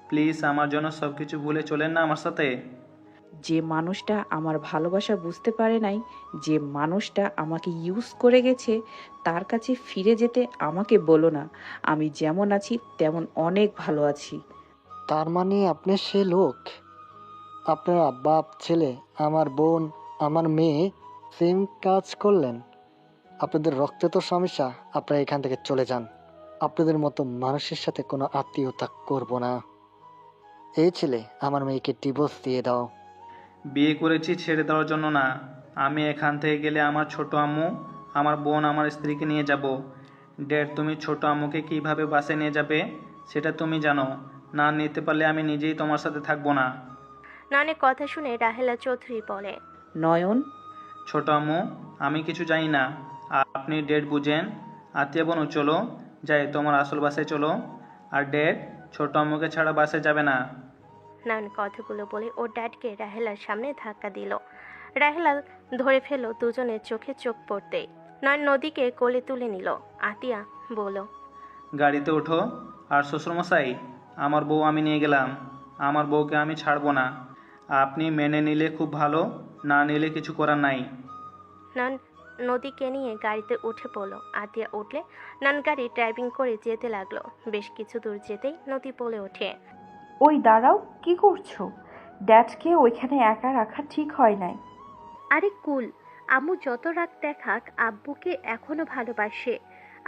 প্লিজ আমার জন্য সব কিছু ভুলে চলেন না আমার সাথে। যে মানুষটা আমার ভালোবাসা বুঝতে পারে নাই, যে মানুষটা আমাকে ইউজ করে গেছে, তার কাছে ফিরে যেতে আমাকে বলো না। আমি যেমন আছি তেমন অনেক ভালো আছি। তার মানে আপনি সে লোক? আপনার বাপ, ছেলে, আমার বোন, আমার মেয়ে সেম কাজ করলেন। আপনাদের রক্তে তো সমস্যা। আপনারা এখান থেকে চলে যান। আপনাদের মতো মানুষের সাথে কোনো আত্মীয়তা করব না। এই ছেলে, আমার মেয়েকে ডিভোর্স দিয়ে দাও। বিয়ে করেছি ছেড়ে দেওয়ার জন্য না। আমি এখান থেকে গেলে আমার ছোট আম্মু, আমার বোন, আমার স্ত্রীকে নিয়ে যাব। ড্যাড, তুমি ছোট আম্মুকে কিভাবে বাসে নিয়ে যাবে সেটা তুমি জানো। না নিতে পারলে আমি নিজেই তোমার সাথে থাকবো না। নয়নের কথা শুনে রাহেলা চৌধুরী বলে, নয়ন, ছোট আম্মু, আমি কিছু জানি না। আপনি ড্যাড বুঝেন। আত্মীয় বোন, চলো যাই, তোমার আসল বাসায় চলো। আর ড্যাড, ছোট আম্মুকে ছাড়া বাসে যাবে না। নয়ন কথাগুলো বলে ওর ড্যাডকে রাহেলার সামনে ধাক্কা দিল। রাহেলা ধরে ফেলল দুজনের চোখে চোখ পড়তেই। নয়ন নদীকে কোলে তুলে নিল। আতিয়া বলল, গাড়িতে ওঠো। আর শ্বশুরমশাই, আমার বউ আমি নিয়ে গেলাম। আমার বউকে আমি ছাড়বো না। আপনি মেনে নিলে খুব ভালো, না নিলে কিছু করার নাই। নয়ন নদীকে নিয়ে গাড়িতে উঠে পড়লো। আতিয়া উঠলে নয়ন গাড়ি ড্রাইভিং করে যেতে লাগলো। বেশ কিছু দূর যেতেই নদী বলে ওঠে, ওই দাঁড়াও, কি করছো? ড্যাডকে ওইখানে একা রাখা ঠিক হয় নাই। আরে কুল, আম্মু যত রাগ দেখাক আব্বুকে এখনো ভালোবাসে।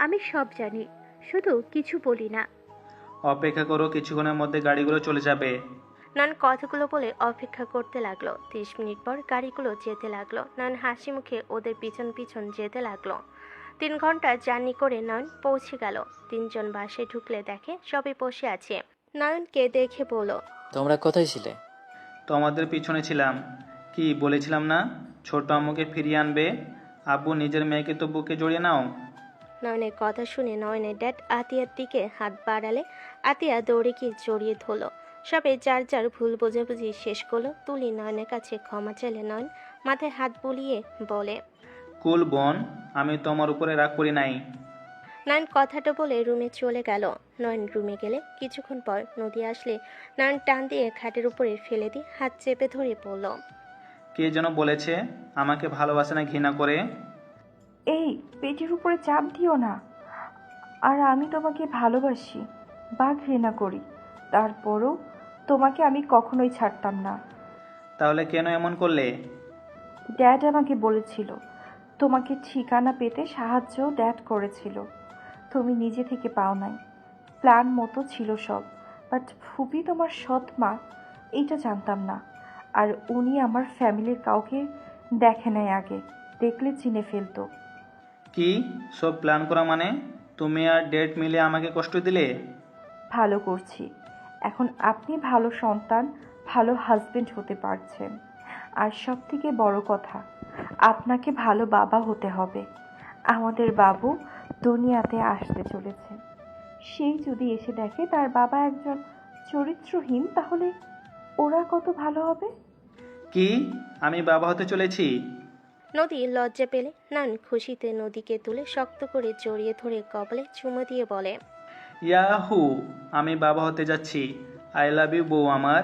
আমি সব জানি, শুধু কিছু বলি না। অপেক্ষা করো, কিছুক্ষণের মধ্যে গাড়িগুলো চলে যাবে। নয়ন কথাগুলো বলে অপেক্ষা করতে লাগলো। 30 মিনিট পর গাড়িগুলো যেতে লাগলো। নয়ন হাসি মুখে ওদের পিছন পিছন যেতে লাগলো। 3 ঘন্টা জার্নি করে নয়ন পৌঁছে গেল। 3 জন বাসে ঢুকলে দেখে সবাই বসে আছে। নয়নকে দেখে বলল, তোমরা কোথায় ছিলে? তোমাদের পিছনে ছিলাম। কি বলেছিলাম না, ছোট আম্মুকে ফিরিয়ে আনবে। আব্বু নিজের মেয়েকে তো বুকে জড়িয়ে নাও। নয়নের কথা শুনে নয়নের ড্যাড আতিয়ার দিকে হাত বাড়ালে আতিয়া দৌড়ে গিয়ে জড়িয়ে ধরল। সবে যার যার ভুল বোঝাবুঝি শেষ করলো। তুলি নয়নের কাছে ক্ষমা চাইলে নয়ন মাথায় হাত বুলিয়ে বলে, কুল বোন, আমি তোমার উপরে রাগ করি নাই। নয়ন কথাটা বলে রুমে চলে গেল। নয়ন রুমে গেলে কিছুক্ষণ পর নদী আসলে নয়ন টান দিয়ে খাটের উপরে ফেলে দিয়ে হাত চেপে ধরে পড়ল। কে যেন বলেছে আমাকে ভালোবাসে না, ঘৃণা করে। এই পেটের উপরে চাপ দিও না। আর আমি তোমাকে ভালোবাসি বা ঘৃণা করি, তারপরও তোমাকে আমি কখনোই ছাড়তাম না। তাহলে কেন এমন করলে? ড্যাড আমাকে বলেছিল, তোমাকে ঠিকানা পেতে সাহায্য ড্যাড করেছিল, তুমি নিজে থেকে পাও নাই। প্ল্যান মতো ছিল সব, বাট ফুপি তোমার সৎ মা, এইটা জানতাম না। আর উনি আমার ফ্যামিলির কাউকে দেখে নাই আগে, দেখলে চিনে ফেলতো। কি সব প্ল্যান করা মানে? তুমি আর ডেট মিলে আমাকে কষ্ট দিলে। ভালো করছি, এখন আপনি ভালো সন্তান, ভালো হাজবেন্ড হতে পারছেন। আর সব থেকে বড় কথা, আপনাকে ভালো বাবা হতে হবে। আমাদের বাবু দুনিয়াতে আসতে চলেছে, সেই যদি এসে দেখে তার বাবা একজন চরিত্রহীন, তাহলে ওরা কত ভালো হবে। কি আমি বাবা হতে চলেছি? নদী লজ্জা পেলে নয়ন খুশিতে নদীকে তুলে শক্ত করে জড়িয়ে ধরে কপালে চুমো দিয়ে বলে, ইয়াহু, আমি বাবা হতে যাচ্ছি। আই লাভ ইউ বউ আমার।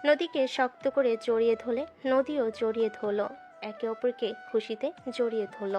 নদীকে শক্ত করে জড়িয়ে ধরলে নদীও জড়িয়ে ধরল। একে অপরকে খুশিতে জড়িয়ে ধরল।